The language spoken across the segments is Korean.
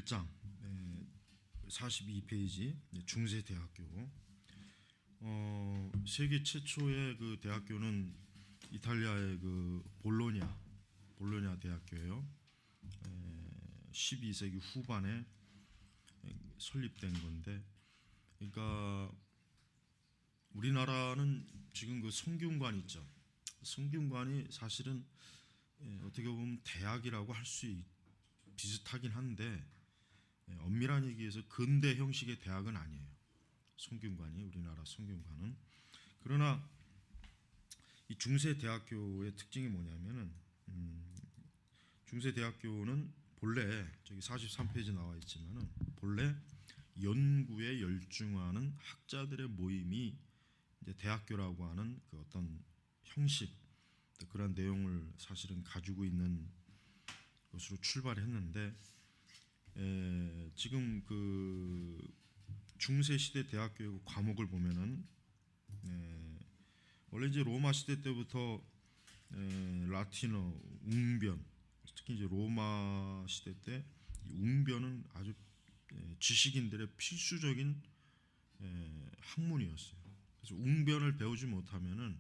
1장 42페이지 중세대학교. 세계 최초의 그 대학교는 이탈리아의 그 볼로냐 대학교예요. 12세기 후반에 설립된 건데, 그러니까 우리나라는 지금 그 성균관 있죠. 성균관이 사실은 어떻게 보면 대학이라고 할 수 비슷하긴 한데, 엄밀한 얘기에서 근대 형식의 대학은 아니에요. 성균관이, 우리나라 성균관은. 그러나 이 중세대학교의 특징이 뭐냐면은 중세대학교는 본래 저기 43페이지 나와 있지만은 본래 연구에 열중하는 학자들의 모임이 이제 대학교라고 하는 그 어떤 형식, 그런 내용을 사실은 가지고 있는 것으로 출발했는데, 지금 그 중세 시대 대학교의 과목을 보면은 원래 이제 로마 시대 때부터 라틴어, 웅변, 특히 이제 로마 시대 때 웅변은 아주 지식인들의 필수적인 학문이었어요. 그래서 웅변을 배우지 못하면은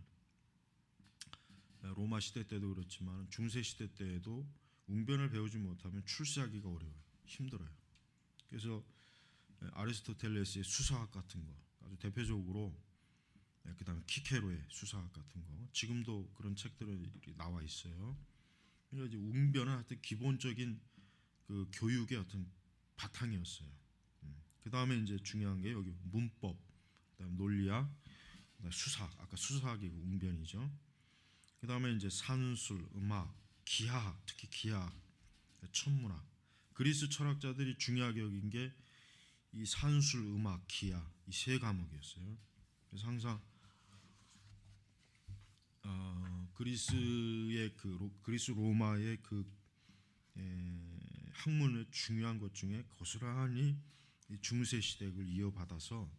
로마 시대 때도 그렇지만 중세 시대 때에도 웅변을 배우지 못하면 출세하기가 어려워요. 힘들어요. 그래서 아리스토텔레스의 수사학 같은 거, 아주 대표적으로, 그 다음에 키케로의 수사학 같은 거, 지금도 그런 책들이 나와 있어요. 그러니까 이제 웅변은 하여튼 기본적인 그 교육의 어떤 바탕이었어요. 그 다음에 이제 중요한 게 여기 문법, 그다음 논리학, 그다음 수사학, 아까 수사학이 웅변이죠. 그 다음에 이제 산술, 음악, 기하학, 특히 기하학, 천문학. 그리스 철학자들이 중요하게 여긴 게 이 산술, 음악, 기하, 이 세 과목이었어요. 그래서 항상 그리스의 그리스 로마의 그 학문의 중요한 것 중에 고스란히 중세 시대를 이어받아서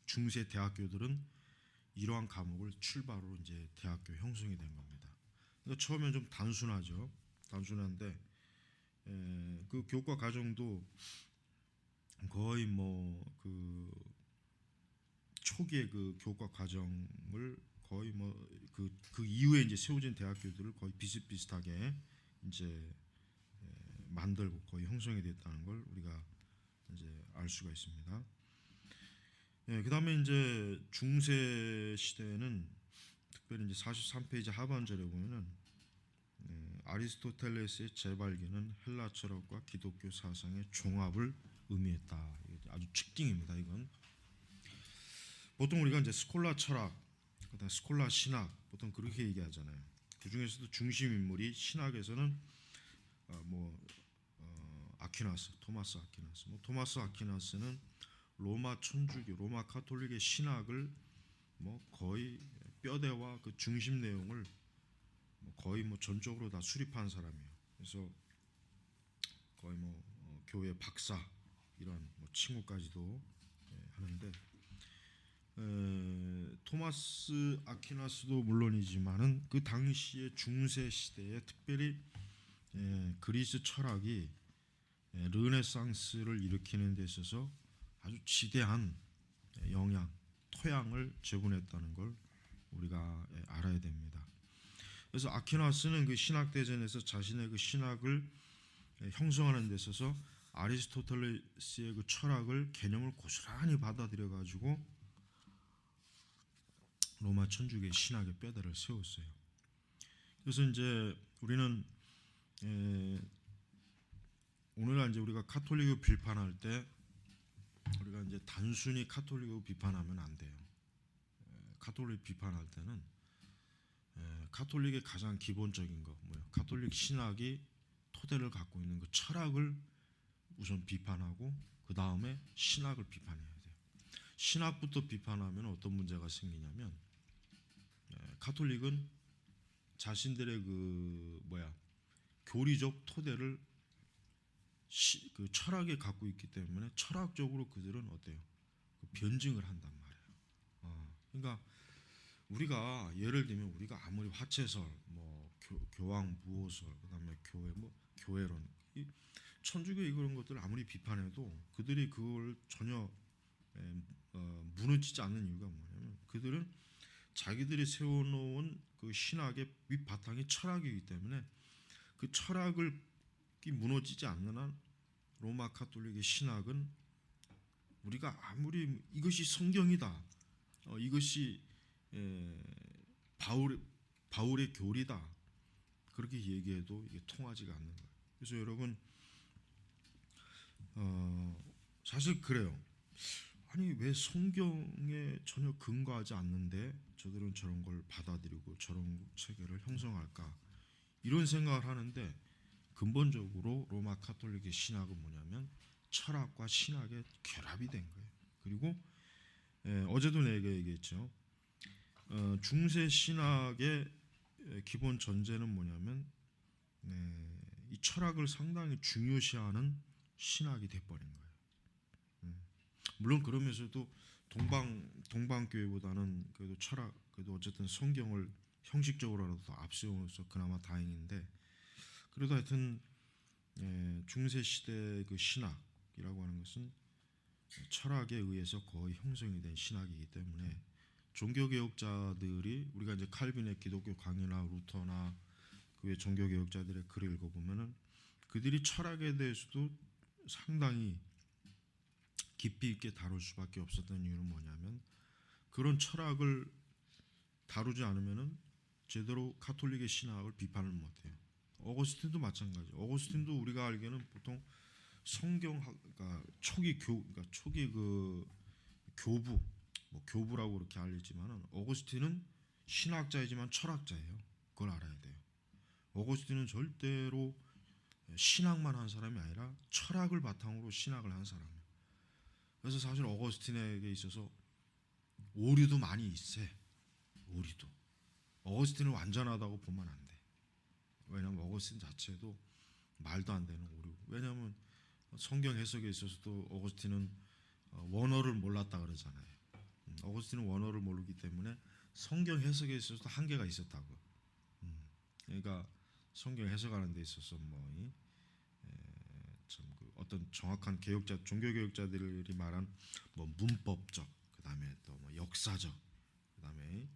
중세 대학교들은 이러한 과목을 출발로 이제 대학교 형성이 된 겁니다. 그러니까 처음엔 좀 단순하죠. 단순한데 그 교과 과정도 거의 뭐 그 초기의 그 교과 과정을 거의 뭐 그 이후에 이제 세워진 대학교들을 거의 비슷비슷하게 이제 만들고 거의 형성이 됐다는 걸 우리가 이제 알 수가 있습니다. 그 다음에 이제 중세 시대에는 특별히 이제 43페이지 하반절에 보면은 아리스토텔레스의 재발견은 헬라 철학과 기독교 사상의 종합을 의미했다. 아주 특징입니다. 이건 보통 우리가 이제 스콜라 철학, 그다음 스콜라 신학, 보통 그렇게 얘기하잖아요. 그 중에서도 중심 인물이 신학에서는 아퀴나스, 토마스 아퀴나스. 토마스 아퀴나스는 로마 천주교, 로마 카톨릭의 신학을 거의 뼈대와 그 중심 내용을 거의 전적으로 다 수립한 사람이에요. 그래서 거의 교회 박사 이런 칭호까지도 하는데, 토마스 아퀴나스도 물론이지만은 그 당시의 중세 시대에 특별히 그리스 철학이 르네상스를 일으키는 데 있어서 아주 지대한 영향, 토양을 제공했다는 걸 우리가 알아야 됩니다. 그래서 아퀴나스는 그 신학대전에서 자신의 그 신학을 형성하는 데 있어서 아리스토텔레스의 그 철학을 개념을 고스란히 받아들여 가지고 로마 천주교의 신학의 뼈대를 세웠어요. 그래서 이제 우리는 오늘날 이제 우리가 카톨릭을 비판할 때 우리가 이제 단순히 카톨릭을 비판하면 안 돼요. 카톨릭 비판할 때는 카톨릭의 가장 기본적인 거 뭐예요? 카톨릭 신학이 토대를 갖고 있는 그 철학을 우선 비판하고 그 다음에 신학을 비판해야 돼요. 신학부터 비판하면 어떤 문제가 생기냐면, 카톨릭은 자신들의 교리적 토대를 그 철학에 갖고 있기 때문에 철학적으로 그들은 어때요? 변증을 한단 말이에요. 그러니까 우리가 예를 들면 우리가 아무리 화채설, 교황 무호설, 그다음에 교회 교회론, 천주교 그런 것들 아무리 비판해도 그들이 그걸 전혀 무너지지 않는 이유가 뭐냐면 그들은 자기들이 세워놓은 그 신학의 밑바탕이 철학이기 때문에 그 철학을 무너지지 않는 한 로마 가톨릭의 신학은 우리가 아무리 이것이 성경이다, 이것이 바울의 교리다 그렇게 얘기해도 이게 통하지가 않는 거예요. 그래서 여러분 사실 그래요. 아니 왜 성경에 전혀 근거하지 않는데 저들은 저런 걸 받아들이고 저런 체계를 형성할까 이런 생각을 하는데 근본적으로 로마 가톨릭의 신학은 뭐냐면 철학과 신학의 결합이 된 거예요. 그리고 어제도 내가 얘기했죠. 중세 신학의 기본 전제는 뭐냐면 이 철학을 상당히 중요시하는 신학이 돼버린 거예요. 물론 그러면서도 동방교회보다는 그래도 철학, 그래도 어쨌든 성경을 형식적으로라도 더 앞세워서 그나마 다행인데 그래도 하여튼 중세 시대 그 신학이라고 하는 것은 철학에 의해서 거의 형성이 된 신학이기 때문에 종교개혁자들이 우리가 이제 칼빈의 기독교 강의나 루터나 그 외 종교개혁자들의 글을 읽어보면은 그들이 철학에 대해서도 상당히 깊이 있게 다룰 수밖에 없었던 이유는 뭐냐면 그런 철학을 다루지 않으면은 제대로 가톨릭의 신학을 비판을 못해요. 어거스틴도 마찬가지. 어거스틴도 우리가 알기에는 보통 성경학, 그러니까 초기 그 교부, 뭐 교부라고 그렇게 알리지만은 어거스틴은 신학자이지만 철학자예요. 그걸 알아야 돼요. 어거스틴은 절대로 신학만 한 사람이 아니라 철학을 바탕으로 신학을 한 사람이에요. 그래서 사실 어거스틴에게 있어서 오류도 많이 있어요. 오류도. 어거스틴은 완전하다고 보면 안 돼. 왜냐하면 어거스틴 자체도 말도 안 되는 오류. 왜냐하면 성경 해석에 있어서도 어거스틴은 원어를 몰랐다 그러잖아요. 어거스틴은 원어를 모르기 때문에 성경 해석에 있어서도 한계가 있었다고. 그러니까 성경 해석하는 데 있어서 그 어떤 정확한 개혁자, 종교 개혁자들이 말한 뭐 문법적, 그다음에 또 뭐 역사적, 그다음에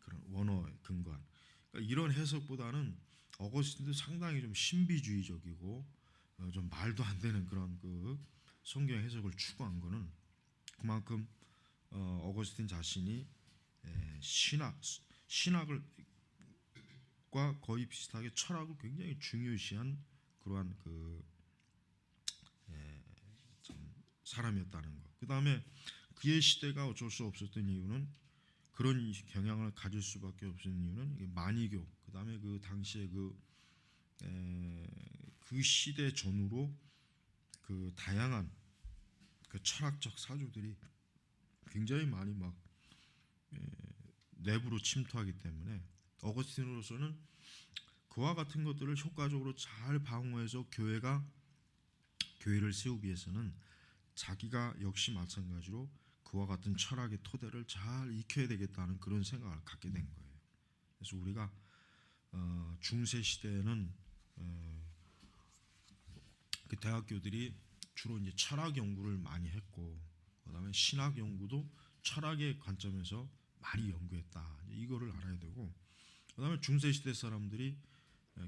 그런 원어에 근거한 그러니까 이런 해석보다는 어거스틴도 상당히 좀 신비주의적이고 좀 말도 안 되는 그런 그 성경 해석을 추구한 거는 그만큼 어거스틴 자신이 신학과 거의 비슷하게 철학을 굉장히 중요시한 그러한 사람이었다는 거. 그 다음에 그의 시대가 어쩔 수 없었던 이유는 그런 경향을 가질 수밖에 없는 이유는 만이교. 그 다음에 그 당시에 그 시대 전후로 그 다양한 그 철학적 사조들이 굉장히 많이 막 내부로 침투하기 때문에 어거스틴으로서는 그와 같은 것들을 효과적으로 잘 방어해서 교회를 세우기 위해서는 자기가 역시 마찬가지로 그와 같은 철학의 토대를 잘 익혀야 되겠다는 그런 생각을 갖게 된 거예요. 그래서 우리가 중세 시대에는 그 대학교들이 주로 이제 철학 연구를 많이 했고, 그다음에 신학 연구도 철학의 관점에서 많이 연구했다. 이거를 알아야 되고, 그다음에 중세 시대 사람들이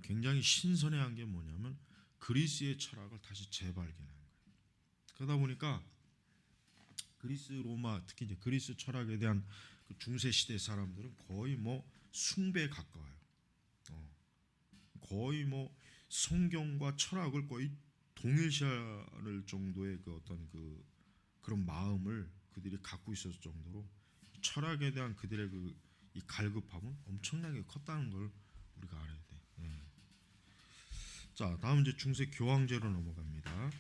굉장히 신선해한 게 뭐냐면 그리스의 철학을 다시 재발견한 거예요. 그러다 보니까 그리스 로마 특히 이제 그리스 철학에 대한 그 중세 시대 사람들은 거의 뭐 숭배에 가까워요. 거의 뭐 성경과 철학을 거의 동일시할 정도의 그 어떤 그런 마음을 그들이 갖고 있었을 정도로 철학에 대한 그들의 이 갈급함은 엄청나게 컸다는 걸 우리가 알아야 돼. 자, 다음 이제 중세 교황제로 넘어갑니다.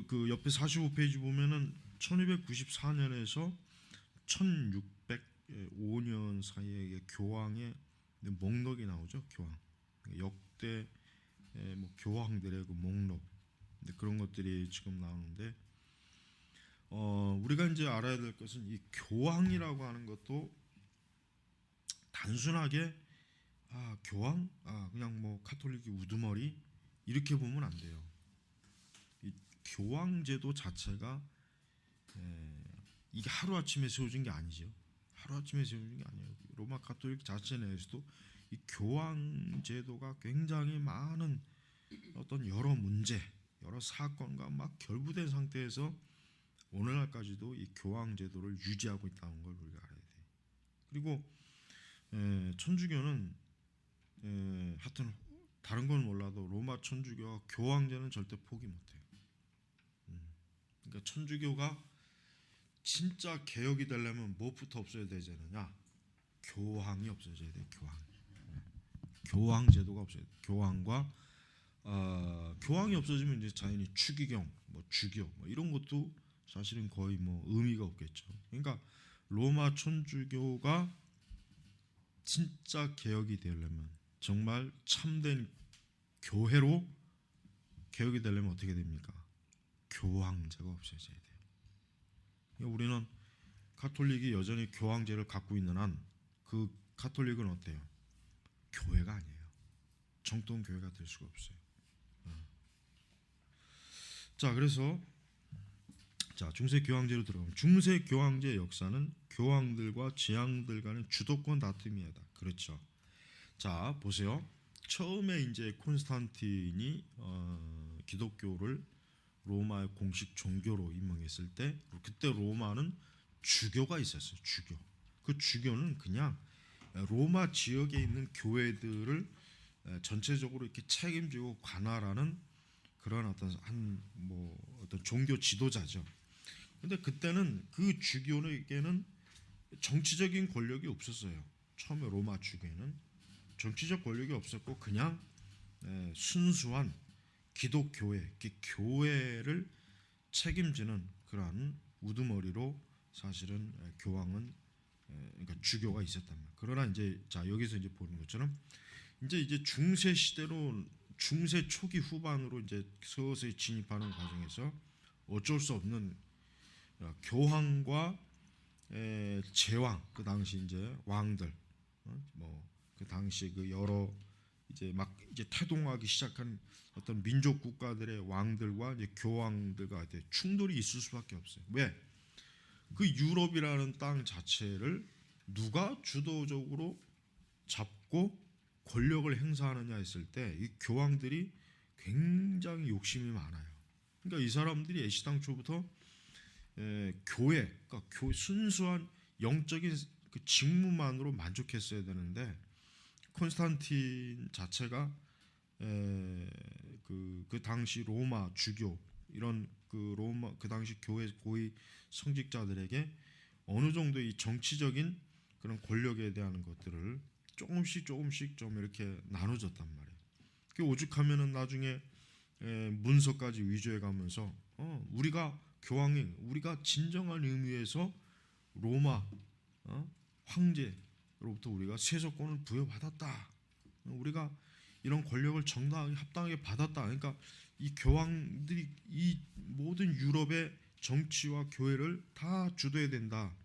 그 옆에 45페이지 보면은 1294년에서 1605년 사이에 교황의 목록이 나오죠. 교황 역대 뭐 교황들의 그 목록 그런 것들이 지금 나오는데 우리가 이제 알아야 될 것은 이 교황이라고 하는 것도 단순하게 교황 그냥 뭐 카톨릭이 우두머리 이렇게 보면 안 돼요. 이 교황제도 자체가 이게 하루아침에 세워진 게 아니죠. 하루아침에 세워진 게 아니에요. 로마 가톨릭 자체 내에서도 이 교황제도가 굉장히 많은 어떤 여러 문제, 여러 사건과 막 결부된 상태에서 오늘날까지도 이 교황제도를 유지하고 있다는 걸 우리가 알아야 돼요. 그리고 천주교는 하여튼 다른 건 몰라도 로마 천주교와 교황제는 절대 포기 못해요. 그러니까 천주교가 진짜 개혁이 되려면 무엇부터 없어야 되지 않느냐? 교황이 없어져야 돼요. 교황 제도가 없어야 돼요. 교황과 교황이 없어지면 이제 자연히 추기경, 뭐 주교, 뭐 이런 것도 사실은 거의 뭐 의미가 없겠죠. 그러니까 로마 천주교가 진짜 개혁이 되려면 정말 참된 교회로 개혁이 되려면 어떻게 됩니까? 교황제가 없어져야 돼요. 그러니까 우리는 가톨릭이 여전히 교황제를 갖고 있는 한 그 가톨릭은 어때요? 교회가 아니에요. 정통 교회가 될 수가 없어요. 자, 그래서 중세 교황제로 들어가면 중세 교황제 역사는 교황들과 제왕들 간의 주도권 다툼이다. 그렇죠. 자, 보세요. 처음에 이제 콘스탄틴이 기독교를 로마의 공식 종교로 임명했을 때 그때 로마는 주교가 있었어요. 주교. 그 주교는 그냥 로마 지역에 있는 교회들을 전체적으로 이렇게 책임지고 관할하는 그런 어떤 종교 지도자죠. 근데 그때는 그 주교에게는 정치적인 권력이 없었어요. 처음에 로마 주교에는 정치적 권력이 없었고 그냥 순수한 기독교회, 교회를 책임지는 그러한 우두머리로 사실은 교황은 그러니까 주교가 있었단 말이에요. 그러나 이제 여기서 이제 보는 것처럼 이제 중세 시대로 중세 초기 후반으로 이제 서서히 진입하는 과정에서 어쩔 수 없는 교황과 제왕, 그 당시 이제 왕들, 뭐 그 당시 그 여러 이제 태동하기 시작한 어떤 민족 국가들의 왕들과 이제 교황들과 충돌이 있을 수밖에 없어요. 왜? 그 유럽이라는 땅 자체를 누가 주도적으로 잡고 권력을 행사하느냐 했을 때 이 교황들이 굉장히 욕심이 많아요. 그러니까 이 사람들이 애시당초부터 교회, 그러니까 순수한 영적인 그 직무만으로 만족했어야 되는데 콘스탄틴 자체가 그 당시 로마 주교 이런 그 당시 교회 고위 성직자들에게 어느 정도 이 정치적인 그런 권력에 대한 것들을 조금씩 좀 이렇게 나눠줬단 말이에요. 그 오죽하면은 나중에 문서까지 위조해 가면서 우리가 교황이 우리가 진정한 의미에서 로마 황제로부터 우리가 세속권을 부여받았다. 우리가 이런 권력을 정당하게 합당하게 받았다. 그러니까 이 교황들이 이 모든 유럽의 정치와 교회를 다 주도해야 된다.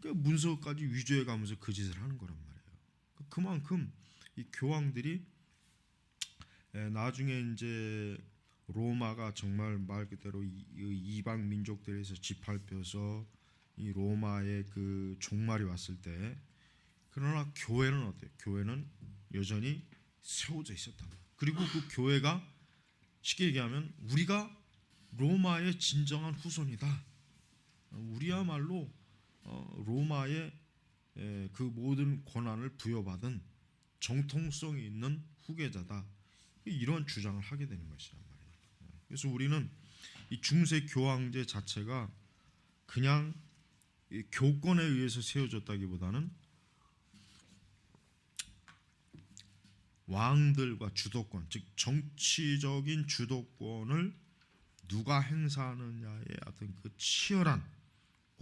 그 문서까지 위조해 가면서 그 짓을 하는 거란 말이에요. 그만큼 이 교황들이 나중에 이제 로마가 정말 말 그대로 이방 민족들에서 짓밟혀서 이 로마의 그 종말이 왔을 때 그러나 교회는 어때요? 교회는 여전히 세워져 있었다. 그리고 그 교회가 쉽게 얘기하면 우리가 로마의 진정한 후손이다. 우리야말로 로마의 그 모든 권한을 부여받은 정통성이 있는 후계자다. 이런 주장을 하게 되는 것이란 말이에요. 그래서 우리는 이 중세 교황제 자체가 그냥 교권에 의해서 세워졌다기보다는 왕들과 주도권, 즉 정치적인 주도권을 누가 행사하느냐의 어떤 그 치열한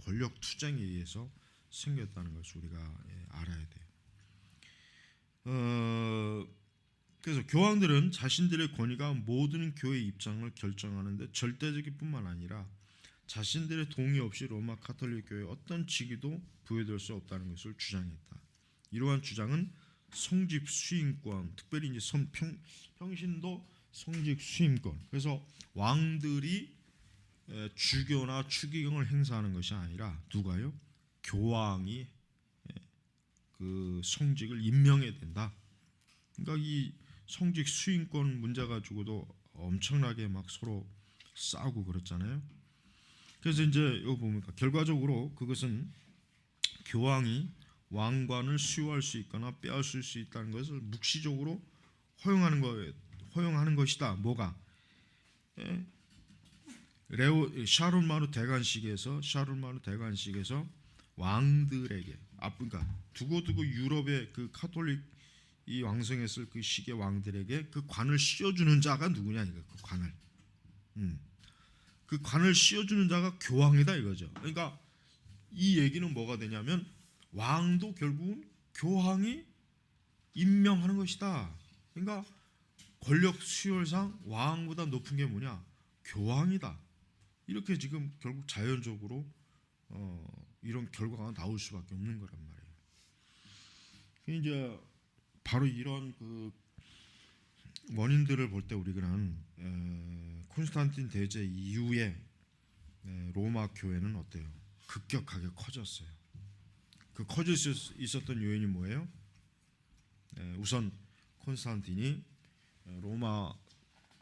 권력 투쟁에 의해서 생겼다는 것을 우리가 알아야 돼요. 그래서 교황들은 자신들의 권위가 모든 교회 입장을 결정하는데 절대적일 뿐만 아니라 자신들의 동의 없이 로마 가톨릭 교회에 어떤 직위도 부여될 수 없다는 것을 주장했다. 이러한 주장은 성집 수임권, 특별히 이제 평신도 성직 수임권. 그래서 왕들이 주교나 추기경을 행사하는 것이 아니라 누가요? 교황이 그 성직을 임명해야 된다. 그러니까 이 성직 수임권 문제 가지고도 엄청나게 막 서로 싸우고 그랬잖아요. 그래서 이제 이거 보니까 결과적으로 그것은 교황이 왕관을 수여할 수 있거나 빼앗을 수 있다는 것을 묵시적으로 허용하는 것이다. 뭐가? 샤를마누 대관식에서 왕들에게 그러니까 두고두고 유럽의 그 카톨릭 이 왕성했을 그 시기의 왕들에게 그 관을 씌워주는 자가 누구냐 이거 그 관을 그 관을 씌워주는 자가 교황이다 이거죠. 그러니까 이 얘기는 뭐가 되냐면 왕도 결국은 교황이 임명하는 것이다. 그러니까 권력 수열상 왕보다 높은 게 뭐냐? 교황이다. 이렇게 지금 결국 자연적으로 이런 결과가 나올 수밖에 없는 거란 말이에요. 이제 바로 이런 그 원인들을 볼 때 우리는 콘스탄틴 대제 이후에 로마 교회는 어때요? 급격하게 커졌어요. 그 커질 수 있었던 요인이 뭐예요? 우선 콘스탄틴이 로마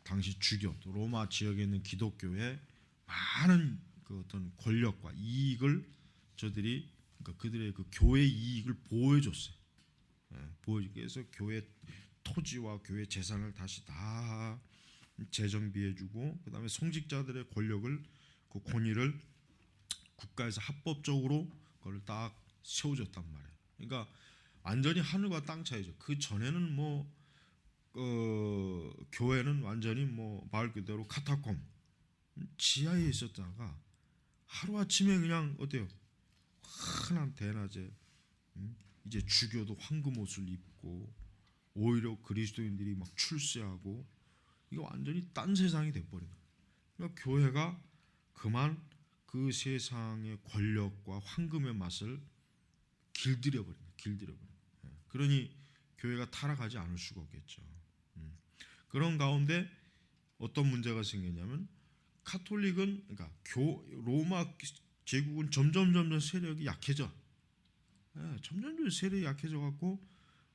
당시 주교 또 로마 지역에 있는 기독교에 많은 그 어떤 권력과 이익을 저들이 그러니까 그들의 그 교회 이익을 보호해줬어요. 보호해서 교회 토지와 교회 재산을 다시 다 재정비해주고 그다음에 성직자들의 권력을 그 권위를 국가에서 합법적으로 그걸 딱 세워줬단 말이에요. 그러니까 완전히 하늘과 땅 차이죠. 그 전에는 교회는 완전히 말 그대로 카타콤 지하에 있었다가 하루 아침에 그냥 어때요? 흔한 대낮에 이제 주교도 황금 옷을 입고 오히려 그리스도인들이 막 출세하고 이거 완전히 딴 세상이 돼버린 거예요. 그러니까 교회가 그만 그 세상의 권력과 황금의 맛을 길들여버린 거예요. 그러니 교회가 타락하지 않을 수가 없겠죠. 그런 가운데 어떤 문제가 생겼냐면 카톨릭은 그러니까 로마 제국은 점점 세력이 약해져. 점점 세력이 약해져 갖고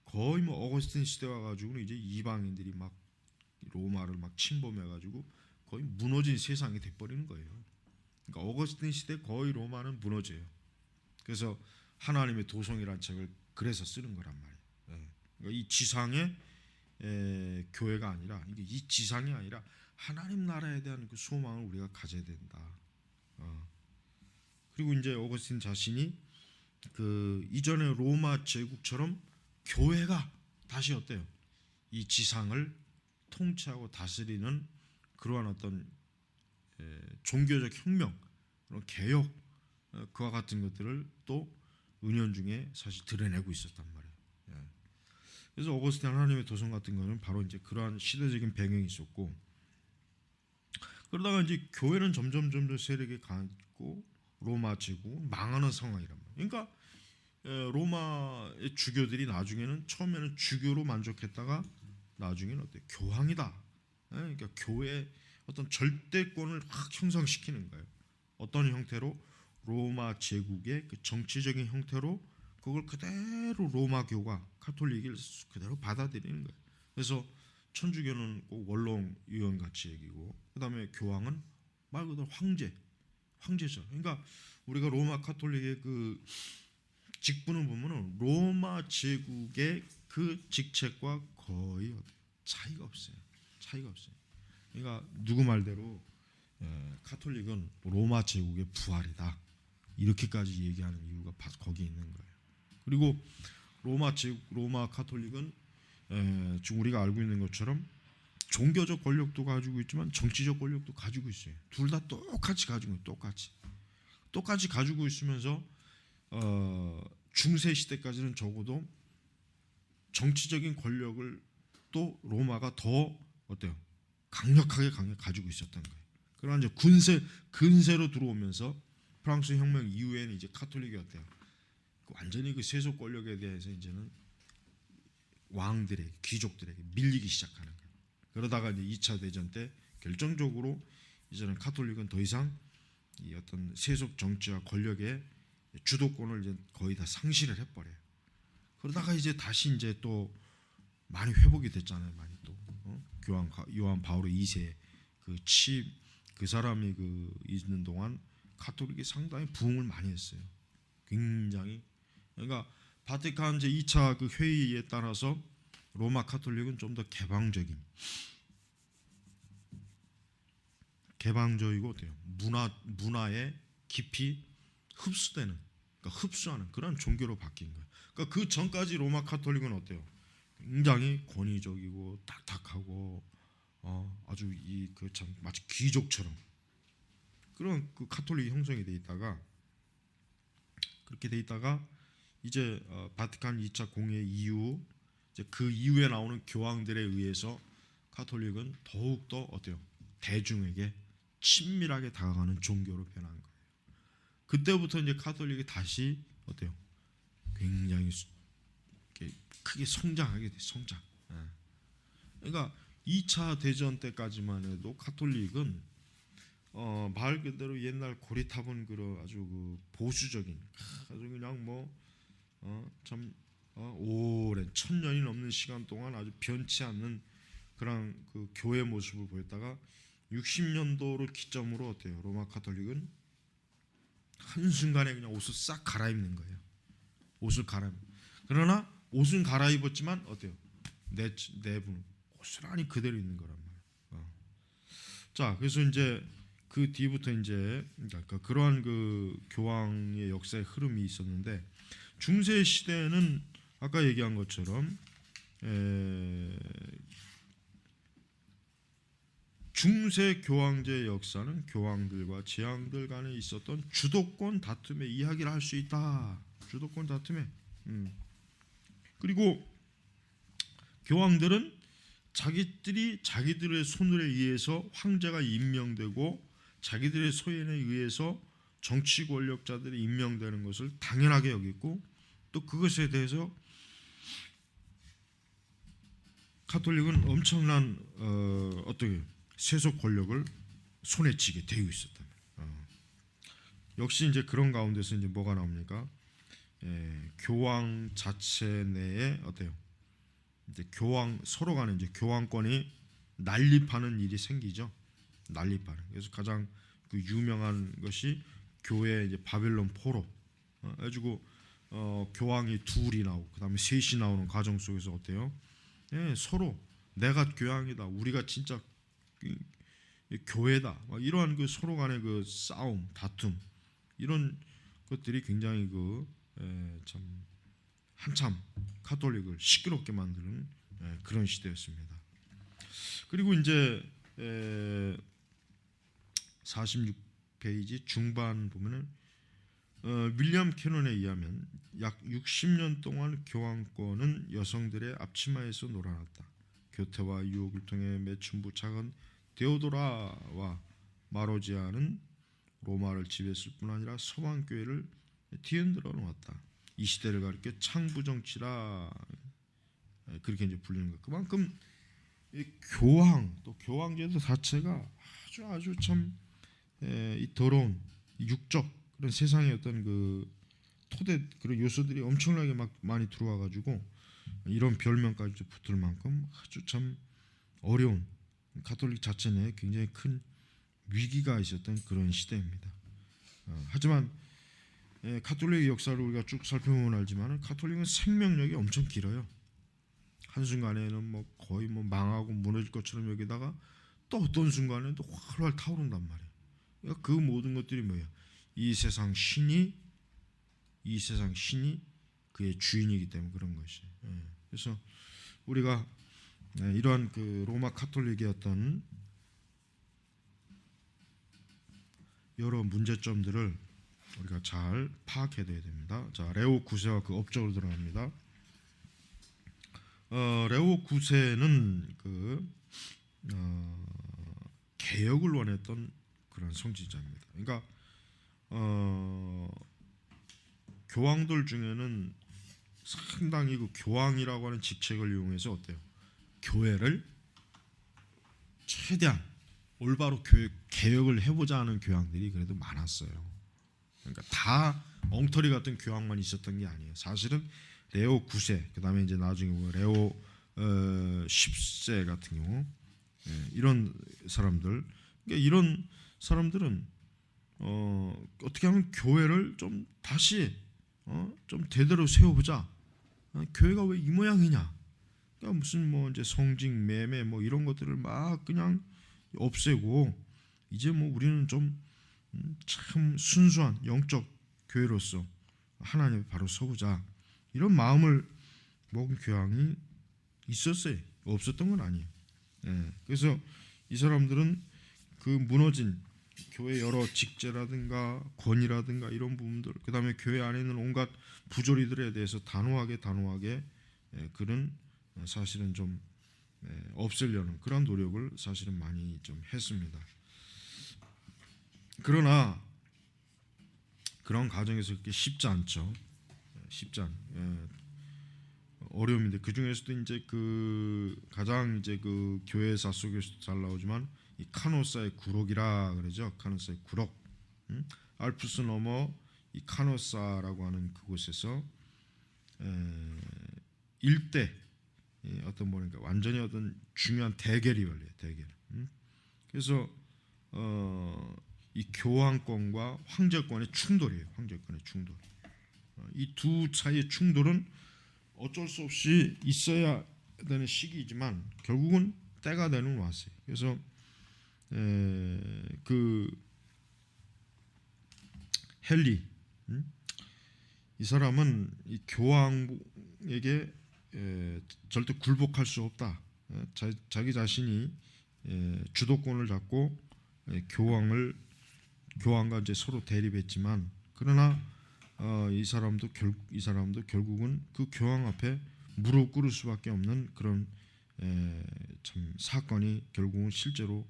거의 어거스틴 시대 와 가지고는 이제 이방인들이 막 로마를 막 침범해 가지고 거의 무너진 세상이 돼 버리는 거예요. 그러니까 어거스틴 시대 거의 로마는 무너져요. 그래서 하나님의 도성이라는 책을 그래서 쓰는 거란 말이에요. 그러니까 이 지상의 교회가 아니라 이 지상이 아니라 하나님 나라에 대한 그 소망을 우리가 가져야 된다. 그리고 이제 어거스틴 자신이 그 이전의 로마 제국처럼 교회가 다시 어때요? 이 지상을 통치하고 다스리는 그러한 어떤 종교적 혁명, 그런 개혁 그와 같은 것들을 또 은연중에 사실 드러내고 있었단 말이에요. 그래서 어거스틴 하나님의 도성 같은 거는 바로 이제 그러한 시대적인 배경이 있었고 그러다가 이제 교회는 점점 세력이 강했고 로마 제국은 망하는 상황이란 말이에요. 그러니까 로마의 주교들이 나중에는 처음에는 주교로 만족했다가 나중에는 어때? 교황이다. 그러니까 교회의 어떤 절대권을 확 형성시키는 거예요. 어떤 형태로? 로마 제국의 그 정치적인 형태로 그걸 그대로 로마교가 카톨릭을 그대로 받아들이는 거예요. 그래서 천주교는 꼭 원로원 유언 같이 얘기고 그다음에 교황은 말 그대로 황제죠. 그러니까 우리가 로마 카톨릭의 그 직분을 보면은 로마 제국의 그 직책과 거의 차이가 없어요. 그러니까 누구 말대로 카톨릭은 로마 제국의 부활이다. 이렇게까지 얘기하는 이유가 거기에 있는 거예요. 그리고 로마 카톨릭은 지금 우리가 알고 있는 것처럼 종교적 권력도 가지고 있지만 정치적 권력도 가지고 있어요. 둘 다 똑같이 가지고 있어요. 똑같이 가지고 있으면서 중세 시대까지는 적어도 정치적인 권력을 또 로마가 더 어때요? 강력하게 가지고 있었던 거예요. 그러나 이제 근세로 들어오면서 프랑스 혁명 이후에는 이제 카톨릭이 어때요? 완전히 그 세속 권력에 대해서 이제는 왕들에게 귀족들에게 밀리기 시작하는 거예요. 그러다가 이제 2차 대전 때 결정적으로 이제는 가톨릭은 더 이상 이 어떤 세속 정치와 권력의 주도권을 이제 거의 다 상실을 해버려요. 그러다가 이제 다시 이제 또 많이 회복이 됐잖아요. 많이 또 요한 바오로 2세 그 사람이 있는 동안 가톨릭이 상당히 부흥을 많이 했어요. 굉장히. 그러니까 바티칸 제 2차 그 회의에 따라서 로마 가톨릭은 좀 더 개방적이고 어때요? 문화에 깊이 흡수되는, 그러니까 흡수하는 그런 종교로 바뀐 거예요. 그러니까 그 전까지 로마 가톨릭은 어때요? 굉장히 권위적이고 딱딱하고 아주 참 마치 귀족처럼 그런 그 가톨릭이 형성이 돼 있다가 그렇게 돼 있다가 이제 바티칸 2차 공회 이후 이제 그 이후에 나오는 교황들에 의해서 가톨릭은 더욱 더 어때요? 대중에게 친밀하게 다가가는 종교로 변한 거예요. 그때부터 이제 가톨릭이 다시 어때요? 굉장히 크게 성장하게 돼. 성장. 그러니까 2차 대전 때까지만 해도 가톨릭은 말 그대로 옛날 고리타분 그런 아주 보수적인 아주 그냥 참 오랜 1000년이 넘는 시간 동안 아주 변치 않는 그런 그 교회 모습을 보였다가 60년도를 기점으로 어때요? 로마 가톨릭은 한순간에 그냥 옷을 싹 갈아입는 거예요. 옷을 갈아입는. 그러나 옷은 갈아입었지만 어때요? 내부는 고스란히 그대로 있는 거란 말이에요. 자, 그래서 이제 그 뒤부터 이제 그러니까 그러한 그 교황의 역사의 흐름이 있었는데 중세 시대는 아까 얘기한 것처럼 중세 교황제의 역사는 교황들과 제왕들 간에 있었던 주도권 다툼의 이야기를 할 수 있다. 주도권 다툼에. 그리고 교황들은 자기들의 손을에 의해서 황제가 임명되고 자기들의 소연에 의해서 정치 권력자들이 임명되는 것을 당연하게 여겼고 또 그것에 대해서 가톨릭은 엄청난 어떻게 세속 권력을 손에 쥐게 되어 있었다. 역시 이제 그런 가운데서 이제 뭐가 나옵니까? 교황 자체 내에 어때요? 이제 교황 서로 간에 이제 교황권이 난립하는 일이 생기죠. 난립하는. 그래서 가장 그 유명한 것이 교회 이제 바벨론 포로. 해가지고 교황이 둘이 나오고 그다음에 셋이 나오는 과정 속에서 어때요? 서로 내가 교황이다. 우리가 진짜 교회다. 이러한 그 서로 간의 그 싸움, 다툼 이런 것들이 굉장히 참 한참 가톨릭을 시끄럽게 만드는 그런 시대였습니다. 그리고 이제 46페이지 중반 보면은 윌리엄 캐논에 의하면 약 60년 동안 교황권은 여성들의 앞치마에서 놀아났다. 교태와 유혹을 통해 매춘부 작은 데오도라와 마로지아는 로마를 지배했을 뿐 아니라 서방 교회를 뒤흔들어 놓았다. 이 시대를 가리켜 창부정치라 그렇게 이제 불리는 것. 그만큼 이 교황 또 교황제도 자체가 아주 참 이 더러운 육적 그런 세상의 어떤 그 토대 그런 요소들이 엄청나게 막 많이 들어와 가지고 이런 별명까지 붙을 만큼 아주 참 어려운 가톨릭 자체 내에 굉장히 큰 위기가 있었던 그런 시대입니다. 하지만 가톨릭의 역사를 우리가 쭉 살펴보면 알지만 가톨릭은 생명력이 엄청 길어요. 한순간에는 거의 망하고 무너질 것처럼 여기다가 또 어떤 순간에는 또 활활 타오른단 말이에요. 그러니까 그 모든 것들이 뭐예요? 이 세상 신이 그의 주인이기 때문에 그런 것이. 그래서 우리가 이러한 그 로마 가톨릭의 어떤 여러 문제점들을 우리가 잘 파악해야 됩니다. 자, 레오 9세와 그 업적으로 들어갑니다. 레오 9세는 개혁을 원했던 그런 성직자입니다. 그러니까 교황들 중에는 상당히 그 교황이라고 하는 직책을 이용해서 어때요? 교회를 최대한 올바로 개혁을 해보자 하는 교황들이 그래도 많았어요. 그러니까 다 엉터리 같은 교황만 있었던 게 아니에요. 사실은 레오 9세, 그 다음에 이제 나중에 뭐 레오 10세 같은 경우, 이런 사람들, 그러니까 이런 사람들은 어떻게 하면 교회를 좀 다시 좀 대대로 세워보자. 교회가 왜 이 모양이냐? 그러니까 무슨 뭐 이제 성직 매매 뭐 이런 것들을 막 그냥 없애고 이제 뭐 우리는 좀 참 순수한 영적 교회로서 하나님 바로 서보자 이런 마음을 먹은 교황이 있었어요. 없었던 건 아니에요. 그래서 이 사람들은 그 무너진 교회 여러 직제라든가 권위라든가 이런 부분들, 그 다음에 교회 안에 있는 온갖 부조리들에 대해서 단호하게 그런 사실은 좀 없애려는 그런 노력을 사실은 많이 좀 했습니다. 그러나 그런 과정에서 그렇게 쉽지 않죠. 쉽지 않. 어려움인데 그 중에서도 이제 그 가장 이제 그 교회사 속에서 잘 나오지만 이 카노사의 구록이라 그러죠. 카노사의 구록. 알프스 너머 이 카노사라고 하는 그곳에서 일대 어떤 뭐랄까 완전히 어떤 중요한 대결이 열려요. 대결. 그래서 이 교황권과 황제권의 충돌이에요. 황제권의 충돌. 이 두 차이의 충돌은 어쩔 수 없이 있어야 되는 시기이지만 결국은 때가 되는 왔어요. 그래서 그 헨리 이 사람은 이 교황에게 절대 굴복할 수 없다. 자기 자신이 주도권을 잡고 교황과 이제 서로 대립했지만 그러나 이 사람도 결국은 그 교황 앞에 무릎 꿇을 수밖에 없는 그런 참 사건이 결국은 실제로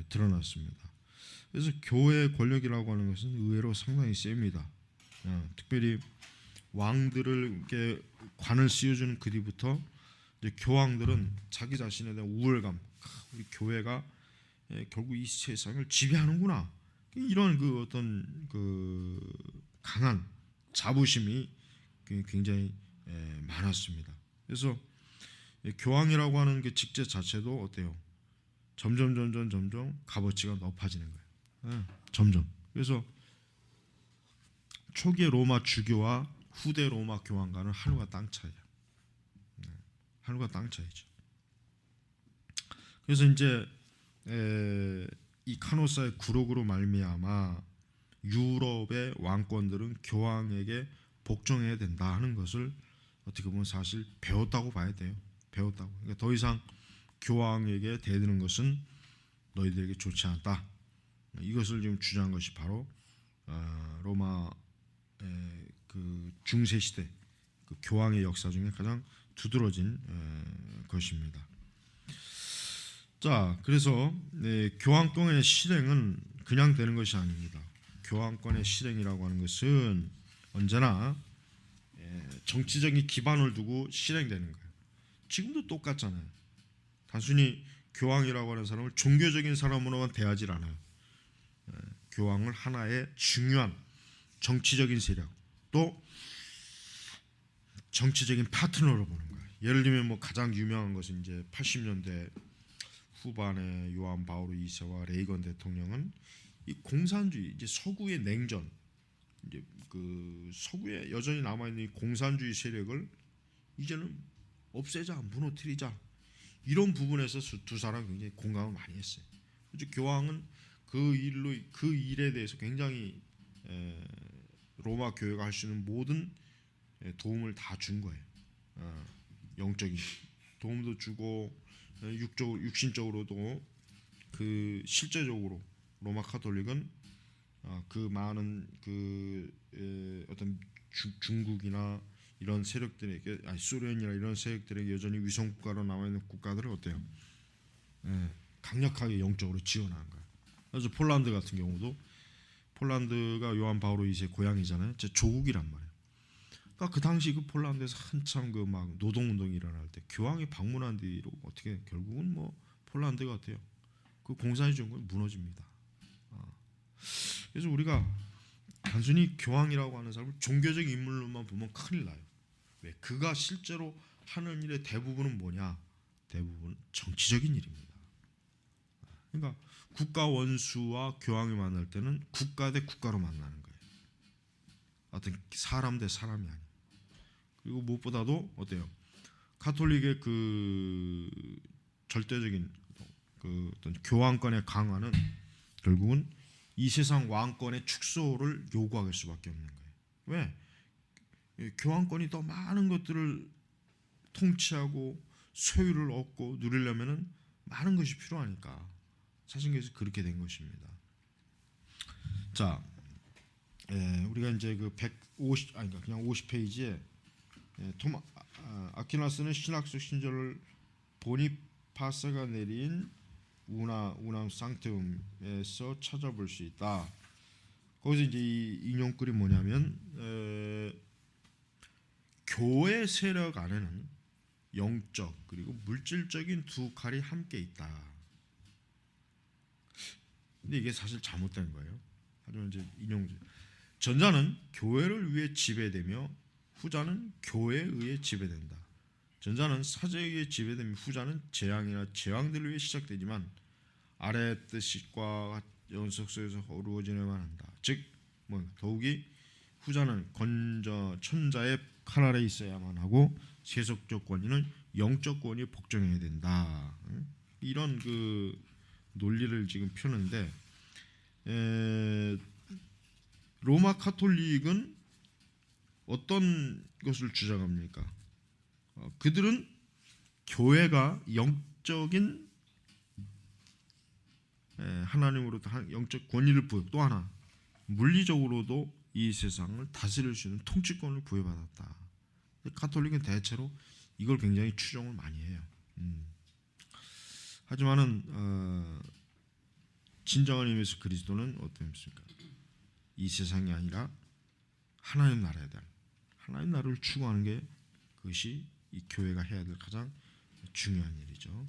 드러났습니다. 그래서 교회의 권력이라고 하는 것은 의외로 상당히 셉니다. 특별히 왕들을 이렇게 관을 씌워주는 그 뒤부터 이제 교황들은 자기 자신에 대한 우월감, 우리 교회가 결국 이 세상을 지배하는구나 이런 그 어떤 그 강한 자부심이 굉장히 많았습니다. 그래서 교황이라고 하는 그 직제 자체도 어때요? 점점 값어치가 높아지는 거예요. 점점. 그래서 초기의 로마 주교와 후대 로마 교황과는 하늘과 땅 차이야. 하늘과 땅 차이죠. 그래서 이제 이 카노사의 구록으로 말미암아 유럽의 왕권들은 교황에게 복종해야 된다 하는 것을 어떻게 보면 사실 배웠다고 봐야 돼요. 배웠다고. 그러니까 더 이상 교황에게 대드는 것은 너희들에게 좋지 않다. 이것을 지금 주장한 것이 바로 로마 그 중세 시대 그 교황의 역사 중에 가장 두드러진 것입니다. 자, 그래서 교황권의 실행은 그냥 되는 것이 아닙니다. 교황권의 실행이라고 하는 것은 언제나 정치적인 기반을 두고 실행되는 거예요. 지금도 똑같잖아요. 단순히 교황이라고 하는 사람을 종교적인 사람으로만 대하지 않아요. 교황을 하나의 중요한 정치적인 세력 또 정치적인 파트너로 보는 거예요. 예를 들면 뭐 가장 유명한 것은 이제 80년대 후반에 요한 바오로 2세와 레이건 대통령은 이 공산주의 이제 서구의 냉전 이제 그 서구에 여전히 남아 있는 공산주의 세력을 이제는 없애자, 무너뜨리자 이런 부분에서 두 사람 굉장히 공감을 많이 했어요. 그래서 교황은 그 일에 대해서 굉장히 로마 교회가 할 수 있는 모든 도움을 다 준 거예요. 영적인 도움도 주고 육신적으로도 그 실제적으로 로마 카톨릭은 그 많은 그 어떤 중국이나 이런 세력들에게 소련이나 이런 세력들에게 여전히 위성 국가로 남아 있는 국가들을 어때요? 강력하게 영적으로 지원한 거예요. 그래서 폴란드 같은 경우도 폴란드가 요한 바오로 2세 고향이잖아요. 제 조국이란 말이에요. 그러니까 그 당시 그 폴란드에서 한참 그 막 노동운동이 일어날 때 교황이 방문한 뒤로 어떻게 결국은 뭐 폴란드 같아요. 그 공산주의 정권이 무너집니다. 그래서 우리가 단순히 교황이라고 하는 사람을 종교적 인물로만 보면 큰일 나요. 왜? 그가 실제로 하는 일의 대부분은 뭐냐? 대부분 정치적인 일입니다. 그러니까 국가 원수와 교황이 만날 때는 국가 대 국가로 만나는 거예요. 어떤 사람 대 사람이 아니에요. 그리고 무엇보다도 어때요? 가톨릭의 그 절대적인 그 어떤 교황권의 강화는 결국은 이 세상 왕권의 축소를 요구할 수밖에 없는 거예요. 왜? 교황권이 더 많은 것들을 통치하고 소유를 얻고 누리려면은 많은 것이 필요하니까 사실은 그렇게 된 것입니다. 자, 우리가 이제 그 150 아니 그냥 50페이지에 아퀴나스는 신학적 신조를 보니파스가 내린 우남 상테움에서 찾아볼 수 있다. 거기서 이제 이 인용글이 뭐냐면 교회 세력 안에는 영적 그리고 물질적인 두 칼이 함께 있다. 근데 이게 사실 잘못된 거예요. 하지만 이제 인용 전자는 교회를 위해 지배되며 후자는 교회에 의해 지배된다. 전자는 사제에 의해 지배되며 후자는 재앙이나 재앙들을 위해 시작되지만 아래 뜻과 연속 속에서 어루어지려만 한다. 즉, 더욱이 후자는 천자의 칼 아래 있어야만 하고 세속적 권위는 영적 권위에 복종해야 된다. 이런 그 논리를 지금 펴는데 로마 카톨릭은 어떤 것을 주장합니까? 그들은 교회가 영적인 하나님으로부터 영적 권위를 부여 또 하나 물리적으로도 이 세상을 다스릴 수 있는 통치권을 부여받았다. 카톨릭은 대체로 이걸 굉장히 추종을 많이 해요. 하지만은 진정한 의미에서 그리스도는 어떻습니까? 이 세상이 아니라 하나님 나라에 대한 하나님 나라를 추구하는 게 그것이 이 교회가 해야 될 가장 중요한 일이죠.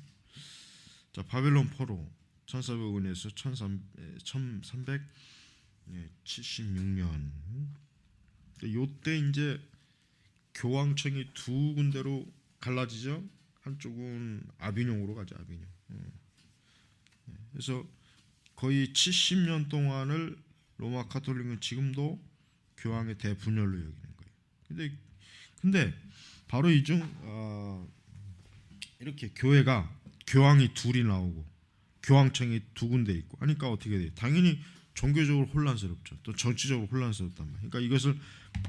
자, 바벨론 포로 1405년에서 1376년 요때 이제 교황청이 두 군데로 갈라지죠. 한쪽은 아비뇽으로 가죠. 아비뇽. 그래서 거의 70년 동안을 로마 카톨릭은 지금도 교황의 대분열로 여기는 거예요. 근데 바로 이중 이렇게 교황이 둘이 나오고 교황청이 두 군데 있고 하니까 어떻게 돼요? 당연히 종교적으로 혼란스럽죠. 또 정치적으로 혼란스럽단 말이에요. 그러니까 이것을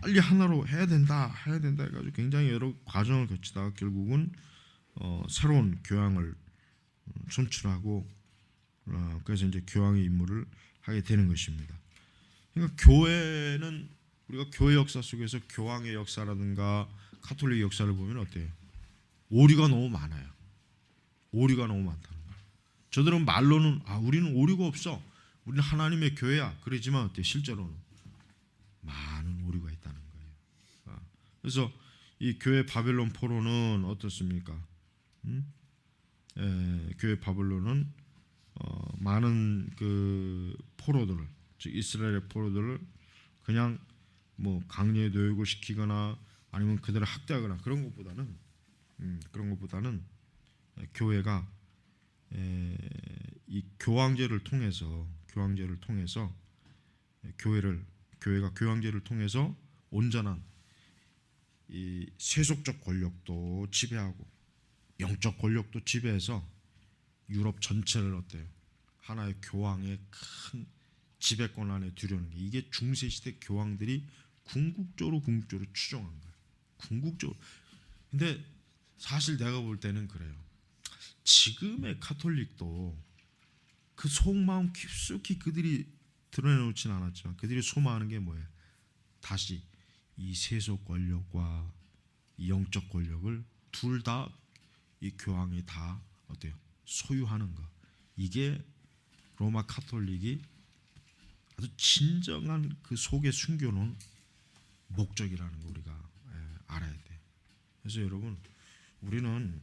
빨리 하나로 해야 된다 해가지고 굉장히 여러 과정을 거치다가 결국은 새로운 교황을 선출하고 그래서 이제 교황의 임무를 하게 되는 것입니다. 그러니까 교회는 우리가 교회 역사 속에서 교황의 역사라든가 카톨릭 역사를 보면 어때요? 오류가 너무 많아요. 오류가 너무 많다는 거예요. 저들은 말로는 우리는 오류가 없어. 우리는 하나님의 교회야. 그러지만 어때요? 실제로는 많은 오류가 있다는 거예요. 그래서 이 교회 바벨론 포로는 어떻습니까? 교회 바벨론은 많은 그 포로들을 즉 이스라엘의 포로들을 그냥 뭐 강요에 노역을 시키거나 아니면 그들을 학대하거나 그런 것보다는 교회가 이 교황제를 통해서 교회가 교황제를 통해서 온전한 이 세속적 권력도 지배하고 영적 권력도 지배해서 유럽 전체를 어때요? 하나의 교황의 큰 지배권 안에 두려는 게 이게 중세 시대 교황들이 궁극적으로 추종한 거예요. 궁극적으로. 근데 사실 내가 볼 때는 그래요. 지금의 카톨릭도 그 속마음 깊숙이 그들이 드러내놓지는 않았지만 그들이 소망하는 게 뭐예요? 다시 이 세속 권력과 이 영적 권력을 둘 다 이 교황이 다 어때요? 소유하는 거. 이게 로마 카톨릭이 아주 진정한 그 속에 숨겨놓은 목적이라는 거 우리가 알아야 돼. 그래서 여러분 우리는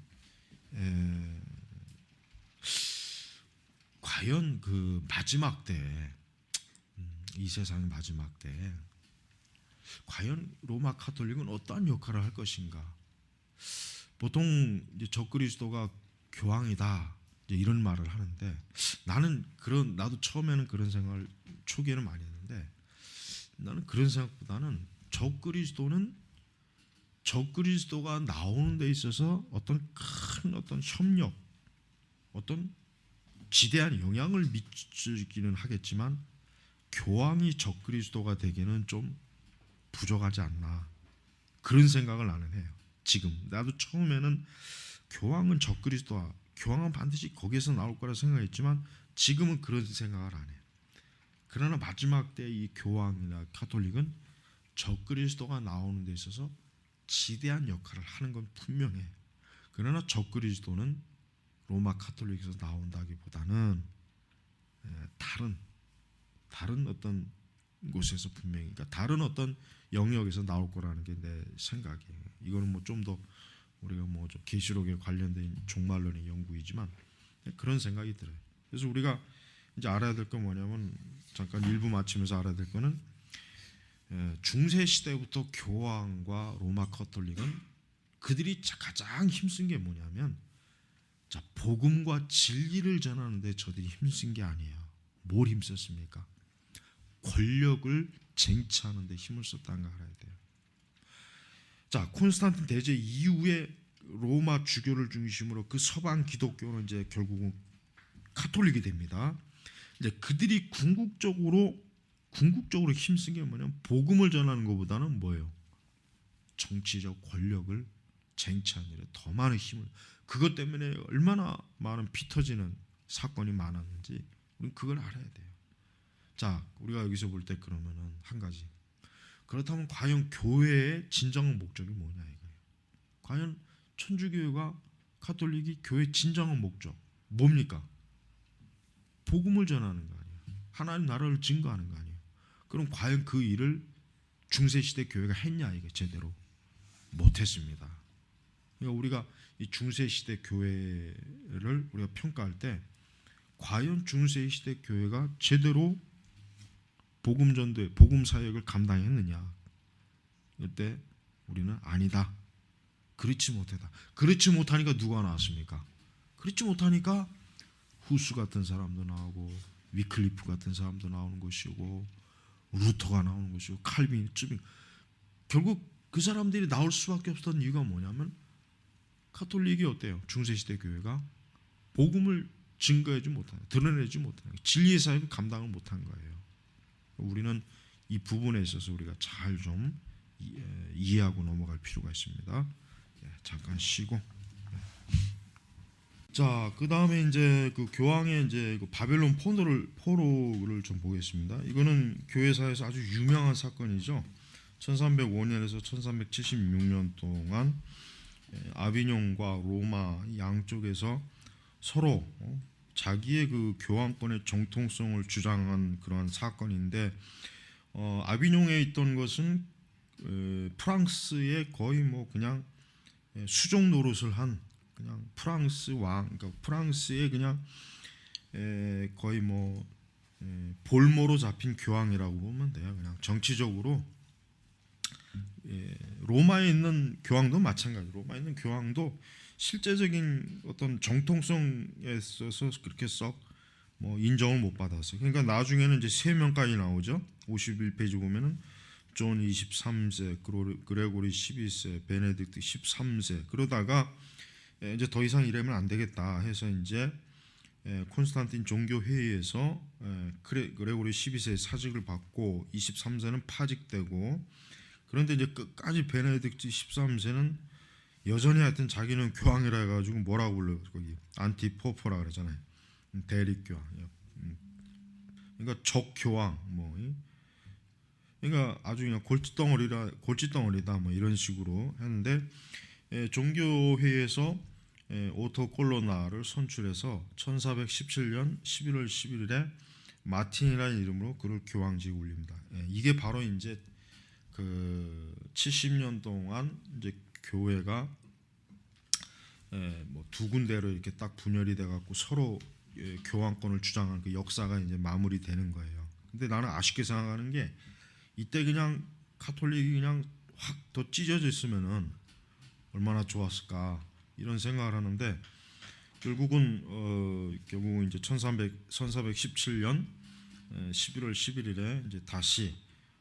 과연 그 마지막 때, 이 세상의 마지막 때 과연 로마 카톨릭은 어떠한 역할을 할 것인가? 보통 이제 적그리스도가 교황이다 이제 이런 말을 하는데, 나도 처음에는 그런 생각을 초기에는 많이 했는데, 나는 그런 생각보다는 적그리스도가 나오는 데 있어서 어떤 큰 어떤 협력, 어떤 지대한 영향을 미치기는 하겠지만 교황이 적그리스도가 되기는 좀 부족하지 않나, 그런 생각을 나는 해요. 지금 나도 처음에는 교황은 반드시 거기에서 나올 거라 생각했지만 지금은 그런 생각을 안 해요. 그러나 마지막 때 이 교황이나 카톨릭은 적그리스도가 나오는 데 있어서 지대한 역할을 하는 건 분명해. 그러나 적그리스도는 로마 카톨릭에서 나온다기보다는 다른 어떤 곳에서 분명히, 그러니까 다른 어떤 영역에서 나올 거라는 게 내 생각이에요. 이거는 뭐 좀 더 우리가 뭐 좀 계시록에 관련된 종말론의 연구이지만 그런 생각이 들어요. 그래서 우리가 이제 알아야 될 건 뭐냐면, 잠깐 일부 마치면서 알아야 될 거는, 중세 시대부터 교황과 로마 카톨릭은 그들이 가장 힘쓴 게 뭐냐면, 자, 복음과 진리를 전하는데 저들이 힘쓴 게 아니에요. 뭘 힘썼습니까? 권력을 쟁취하는 데 힘을 썼다는 걸 알아야 돼요. 자, 콘스탄틴 대제 이후에 로마 주교를 중심으로 그 서방 기독교는 이제 결국은 카톨릭이 됩니다. 이제 그들이 궁극적으로 힘쓴 게 뭐냐면, 복음을 전하는 것보다는 뭐예요? 정치적 권력을 쟁취하는 일에 더 많은 힘을, 그것 때문에 얼마나 많은 피 터지는 사건이 많았는지 우리는 그걸 알아야 돼요. 자, 우리가 여기서 볼 때 그러면은 한 가지, 그렇다면 과연 교회의 진정한 목적이 뭐냐 이거예요. 과연 천주교회가 카톨릭이 교회의 진정한 목적 뭡니까? 복음을 전하는 거 아니에요. 하나님 나라를 증거하는 거 아니에요. 그럼 과연 그 일을 중세시대 교회가 했냐? 이게 제대로 못했습니다. 그러니까 우리가 이 중세시대 교회를 우리가 평가할 때, 과연 중세시대 교회가 제대로 복음 전도에 복음 사역을 감당했느냐? 이때 우리는 아니다, 그렇지 못하다. 그렇지 못하니까 누가 나왔습니까? 그렇지 못하니까 후스 같은 사람도 나오고 위클리프 같은 사람도 나오는 것이고 루터가 나오는 것이고 칼빈, 쯔빙, 결국 그 사람들이 나올 수밖에 없었던 이유가 뭐냐면, 카톨릭이 어때요? 중세시대 교회가 복음을 증거하지 못하는, 드러내지 못하는, 진리의 사역을 감당을 못한 거예요. 우리는 이 부분에 있어서 우리가 잘 좀 이해하고 넘어갈 필요가 있습니다. 잠깐 쉬고. 자, 그 다음에 이제 그 교황의 이제 그 바벨론 포로를 좀 보겠습니다. 이거는 교회사에서 아주 유명한 사건이죠. 1305년에서 1376년 동안 아비뇽과 로마 양쪽에서 서로 자기의 그 교황권의 정통성을 주장한 그러한 사건인데, 아비뇽에 있던 것은 프랑스의 거의 뭐 그냥 수종 노릇을 한 그냥 프랑스 왕, 그러니까 프랑스의 그냥 거의 뭐 볼모로 잡힌 교황이라고 보면 돼요. 그냥 정치적으로 로마에 있는 교황도 마찬가지. 로마에 있는 교황도 실제적인 어떤 정통성에 있어서 그렇게 썩 뭐 인정을 못 받았어요. 그러니까 나중에는 이제 3명까지 나오죠. 51페이지 보면은 존 23세, 그레고리 12세, 베네딕트 13세. 그러다가 이제 더 이상 이러면 안 되겠다 해서 이제 콘스탄틴 종교 회의에서 그레고리 12세의 사직을 받고 23세는 파직되고, 그런데 이제 끝까지 베네딕트 13세는 여전히 하여튼 자기는 교황이라 해가지고 뭐라고 불러요? 거기 안티포포라 그러잖아요. 대립교황. 그러니까 적교황 뭐. 그러니까 아주 그냥 골칫덩어리다 뭐 이런 식으로 했는데, 종교회의에서 오토 콜로나를 선출해서 1417년 11월 11일에 마틴이라는 이름으로 그를 교황직에 올립니다. 이게 바로 이제 그 70년 동안 이제 교회가 뭐 두 군데로 이렇게 딱 분열이 돼 갖고 서로 교황권을 주장한 그 역사가 이제 마무리되는 거예요. 근데 나는 아쉽게 생각하는 게 이때 그냥 카톨릭이 그냥 확 더 찢어져 있으면은 얼마나 좋았을까 이런 생각을 하는데 결국은 이제 1417년 11월 11일에 이제 다시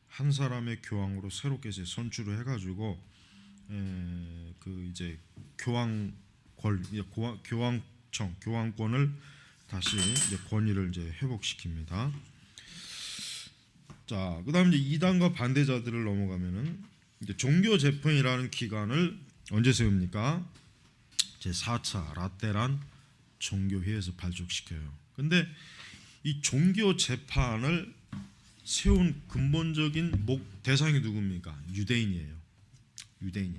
한 사람의 교황으로 새롭게 이제 선출을 해가지고 그 이제 교황권을 다시 이제 권위를 이제 회복시킵니다. 자, 그다음 이제 이단과 반대자들을 넘어가면은 이제 종교 재판이라는 기관을 언제 세웁니까? 제 4차 라테란 종교회에서 발족시켜요. 근데 이 종교 재판을 세운 근본적인 대상이 누굽니까? 유대인이에요. 유대인.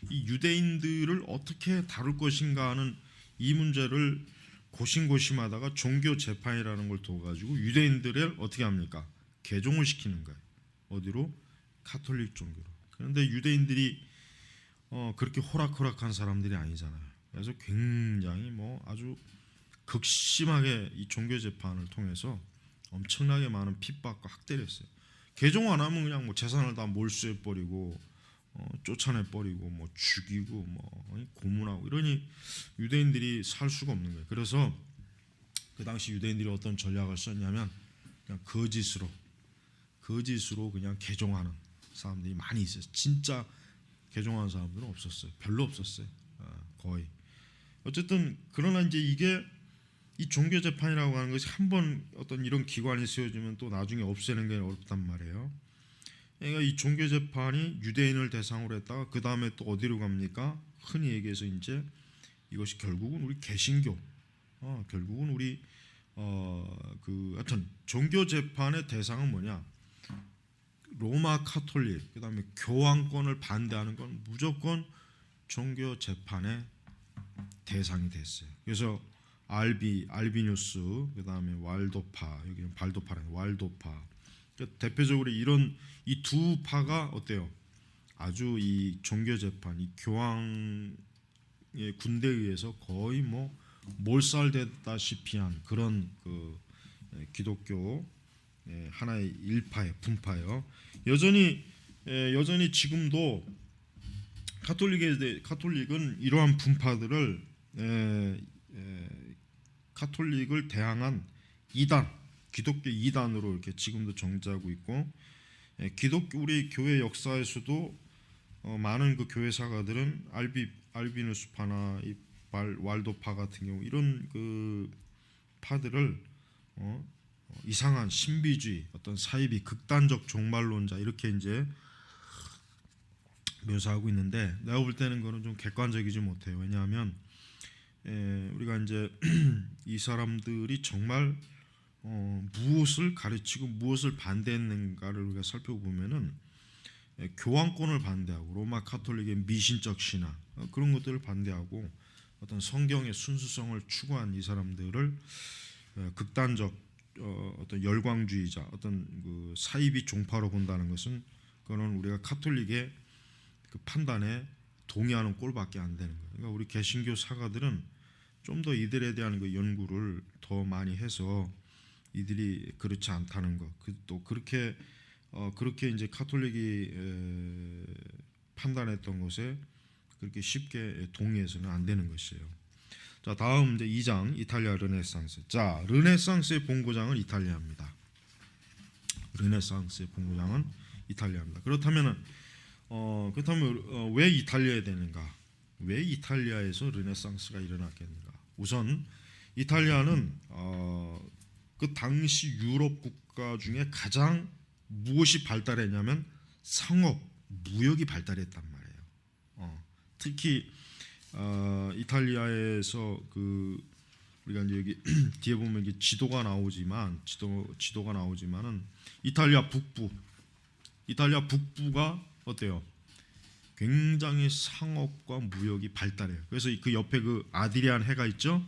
이 유대인들을 어떻게 다룰 것인가 하는 이 문제를 고심고심하다가 종교 재판이라는 걸 둬가지고 유대인들을 어떻게 합니까? 개종을 시키는 거예요. 어디로? 카톨릭 종교로. 그런데 유대인들이 그렇게 호락호락한 사람들이 아니잖아요. 그래서 굉장히 아주 극심하게 이 종교 재판을 통해서 엄청나게 많은 핍박과 학대를 했어요. 개종 안 하면 그냥 재산을 다 몰수해 버리고 쫓아내 버리고 죽이고 고문하고 이러니 유대인들이 살 수가 없는 거예요. 그래서 그 당시 유대인들이 어떤 전략을 썼냐면 그냥 거짓으로 그냥 개종하는 사람들이 많이 있어요. 진짜 개종하는 사람들은 없었어요. 별로 없었어요. 거의. 어쨌든 그러나 이제 이게 이 종교 재판이라고 하는 것이 한번 어떤 이런 기관이 세워지면 또 나중에 없애는 게 어렵단 말이에요. 그러니까 이 종교 재판이 유대인을 대상으로 했다가 그 다음에 또 어디로 갑니까? 흔히 얘기해서 이제 이것이 결국은 우리 개신교, 결국은 우리 하여튼 종교 재판의 대상은 뭐냐? 로마 카톨릭, 그 다음에 교황권을 반대하는 건 무조건 종교 재판의 대상이 됐어요. 그래서 알비누스, 그 다음에 왈도파, 여기는 발도파라는 왈도파. 그러니까 대표적으로 이런 이 두 파가 어때요? 아주 이 종교 재판, 이 교황의 군대에 의해서 거의 몰살됐다시피 한 그런 그 기독교 하나의 일파예요, 분파예요. 여전히 지금도 카톨릭은 이러한 분파들을 카톨릭을 대항한 이단, 기독교 이단으로 이렇게 지금도 정죄하고 있고, 우리 교회 역사에서도 많은 그 교회 사가들은 알비누스파나 이 왈도파 같은 경우 이런 그 파들을 이상한 신비주의, 어떤 사이비, 극단적 종말론자 이렇게 이제 묘사하고 있는데 내가 볼 때는 그거는 좀 객관적이지 못해요. 왜냐하면 우리가 이제 이 사람들이 정말 무엇을 가르치고 무엇을 반대했는가를 우리가 살펴보면은 교황권을 반대하고 로마 카톨릭의 미신적 신앙 그런 것들을 반대하고 어떤 성경의 순수성을 추구한 이 사람들을 극단적 어떤 열광주의자, 어떤 그 사이비 종파로 본다는 것은 그거는 우리가 카톨릭의 그 판단에 동의하는 꼴밖에 안 되는 거예요. 그러니까 우리 개신교 사가들은 좀 더 이들에 대한 그 연구를 더 많이 해서 이들이 그렇지 않다는 것, 또 그렇게 이제 카톨릭이 판단했던 것에 그렇게 쉽게 동의해서는 안 되는 것이에요. 자, 다음 이제 2장 이탈리아 르네상스. 자, 르네상스의 본고장은 이탈리아입니다. 르네상스의 본고장은 이탈리아입니다. 그렇다면 왜 이탈리아에 되는가? 왜 이탈리아에서 르네상스가 일어났겠는가? 우선 이탈리아는 그 당시 유럽 국가 중에 가장 무엇이 발달했냐면 상업, 무역이 발달했단 말이에요. 특히 이탈리아에서 그 우리가 이제 여기 뒤에 보면 이게 지도가 나오지만은 이탈리아 북부가 어때요? 굉장히 상업과 무역이 발달해요. 그래서 그 옆에 그 아드리안 해가 있죠?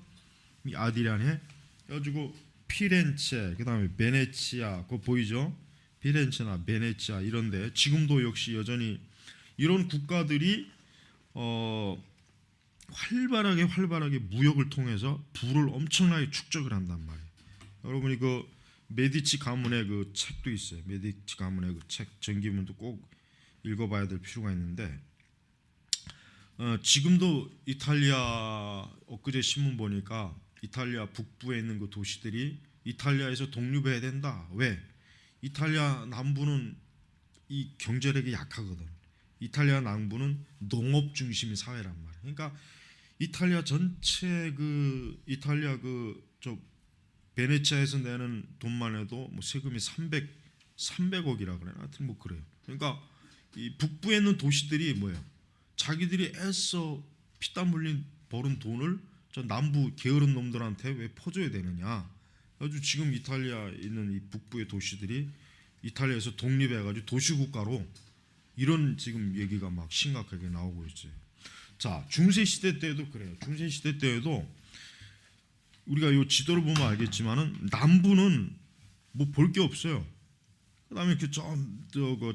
이 아드리안 해 가지고 피렌체, 그다음에 베네치아, 그거 보이죠? 피렌체나 베네치아 이런데 지금도 역시 여전히 이런 국가들이 활발하게 무역을 통해서 부를 엄청나게 축적을 한단 말이에요. 여러분이 그 메디치 가문의 그 책도 있어요. 메디치 가문의 그 책 전기문도 꼭 읽어봐야 될 필요가 있는데 지금도 이탈리아 엊그제 신문 보니까 이탈리아 북부에 있는 그 도시들이 이탈리아에서 독립해야 된다. 왜? 이탈리아 남부는 이 경제력이 약하거든. 이탈리아 남부는 농업 중심의 사회란 말이야. 그러니까 이탈리아 전체 그 이탈리아 그저 베네치아에서 내는 돈만 해도 뭐 세금이 300억이라 그래. 하여튼 뭐 그래요. 그러니까 이 북부에 있는 도시들이 뭐예요? 자기들이 애써 피땀 흘린 벌은 돈을 저 남부 게으른 놈들한테 왜 퍼줘야 되느냐? 아주 지금 이탈리아에 있는 이 북부의 도시들이 이탈리아에서 독립해가지고 도시국가로 이런 지금 얘기가 막 심각하게 나오고 있어요. 자, 중세 시대 때도 그래요. 중세 시대 때에도 우리가 이 지도를 보면 알겠지만은 남부는 뭐 볼 게 없어요. 그다음에 그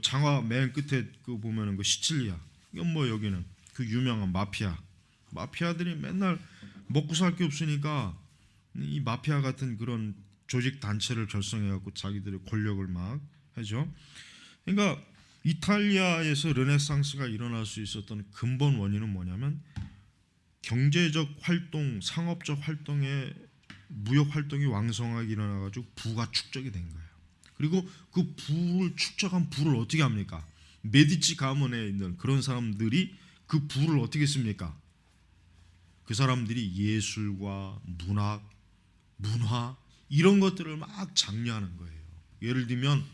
장화 맨 끝에 그 보면은 그 시칠리아. 이건 뭐 여기는 그 유명한 마피아들이 맨날 먹고 살 게 없으니까 이 마피아 같은 그런 조직 단체를 결성해갖고 자기들의 권력을 막 하죠. 그러니까 이탈리아에서 르네상스가 일어날 수 있었던 근본 원인은 뭐냐면 경제적 활동, 상업적 활동에 무역 활동이 왕성하게 일어나가지고 부가 축적이 된 거예요. 그리고 그 부를 축적한 부를 어떻게 합니까? 메디치 가문에 있는 그런 사람들이 그 부를 어떻게 씁니까? 그 사람들이 예술과 문화 이런 것들을 막 장려하는 거예요. 예를 들면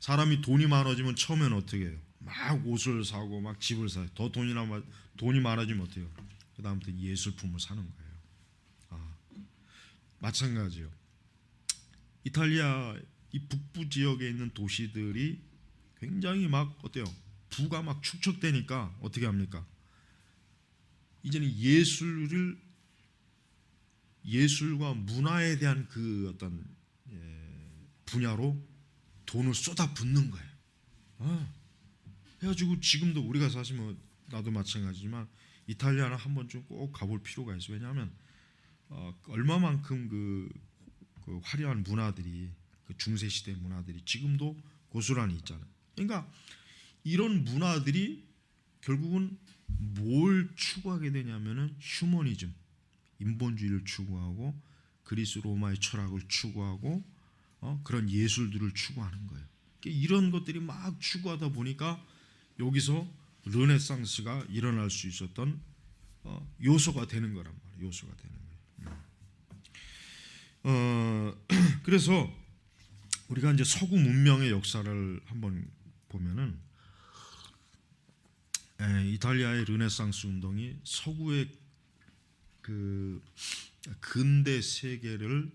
사람이 돈이 많아지면 처음에는 어떻게 해요? 막 옷을 사고 막 집을 사요. 더 돈이 많아지면 어떻게 해요? 그 다음부터 예술품을 사는 거예요. 마찬가지요. 이탈리아 이 북부 지역에 있는 도시들이 굉장히 막 어때요? 부가 막 축적되니까 어떻게 합니까? 이제는 예술과 문화에 대한 그 어떤 분야로 돈을 쏟아붓는 거예요. 해가지고 지금도 우리가 사실 뭐 나도 마찬가지지만 이탈리아는 한 번쯤 꼭 가볼 필요가 있어요. 왜냐하면 얼마만큼 그 화려한 문화들이 그 중세 시대 문화들이 지금도 고스란히 있잖아요. 그러니까 이런 문화들이 결국은 뭘 추구하게 되냐면은 휴머니즘, 인본주의를 추구하고 그리스 로마의 철학을 추구하고 그런 예술들을 추구하는 거예요. 그러니까 이런 것들이 막 추구하다 보니까 여기서 르네상스가 일어날 수 있었던 요소가 되는 거란 말이에요. 요소가 되는 거예요. 그래서 우리가 이제 서구 문명의 역사를 한번 보면은 이탈리아의 르네상스 운동이 서구의 그 근대 세계를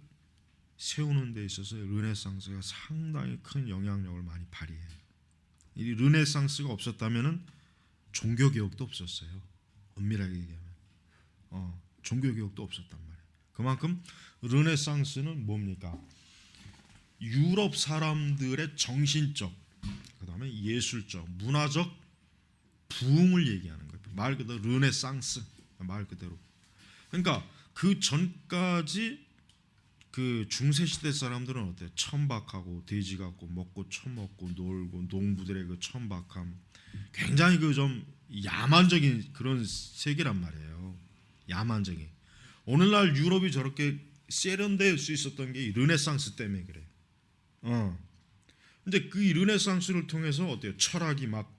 세우는 데 있어서 르네상스가 상당히 큰 영향력을 많이 발휘해요. 이 르네상스가 없었다면은 종교 개혁도 없었어요. 엄밀하게 얘기하면 종교 개혁도 없었단 말이에요. 그만큼 르네상스는 뭡니까? 유럽 사람들의 정신적, 그다음에 예술적, 문화적 부흥을 얘기하는 거예요. 말 그대로 르네상스, 말 그대로. 그러니까 그 전까지 그 중세 시대 사람들은 어때요? 천박하고 돼지 갖고 먹고 처먹고 놀고 농부들의 그 천박함, 굉장히 그 좀 야만적인 그런 세계란 말이에요. 야만적인. 오늘날 유럽이 저렇게 세련될 수 있었던 게 르네상스 때문에 그래요. 근데 그 르네상스를 통해서 어때요? 철학이 막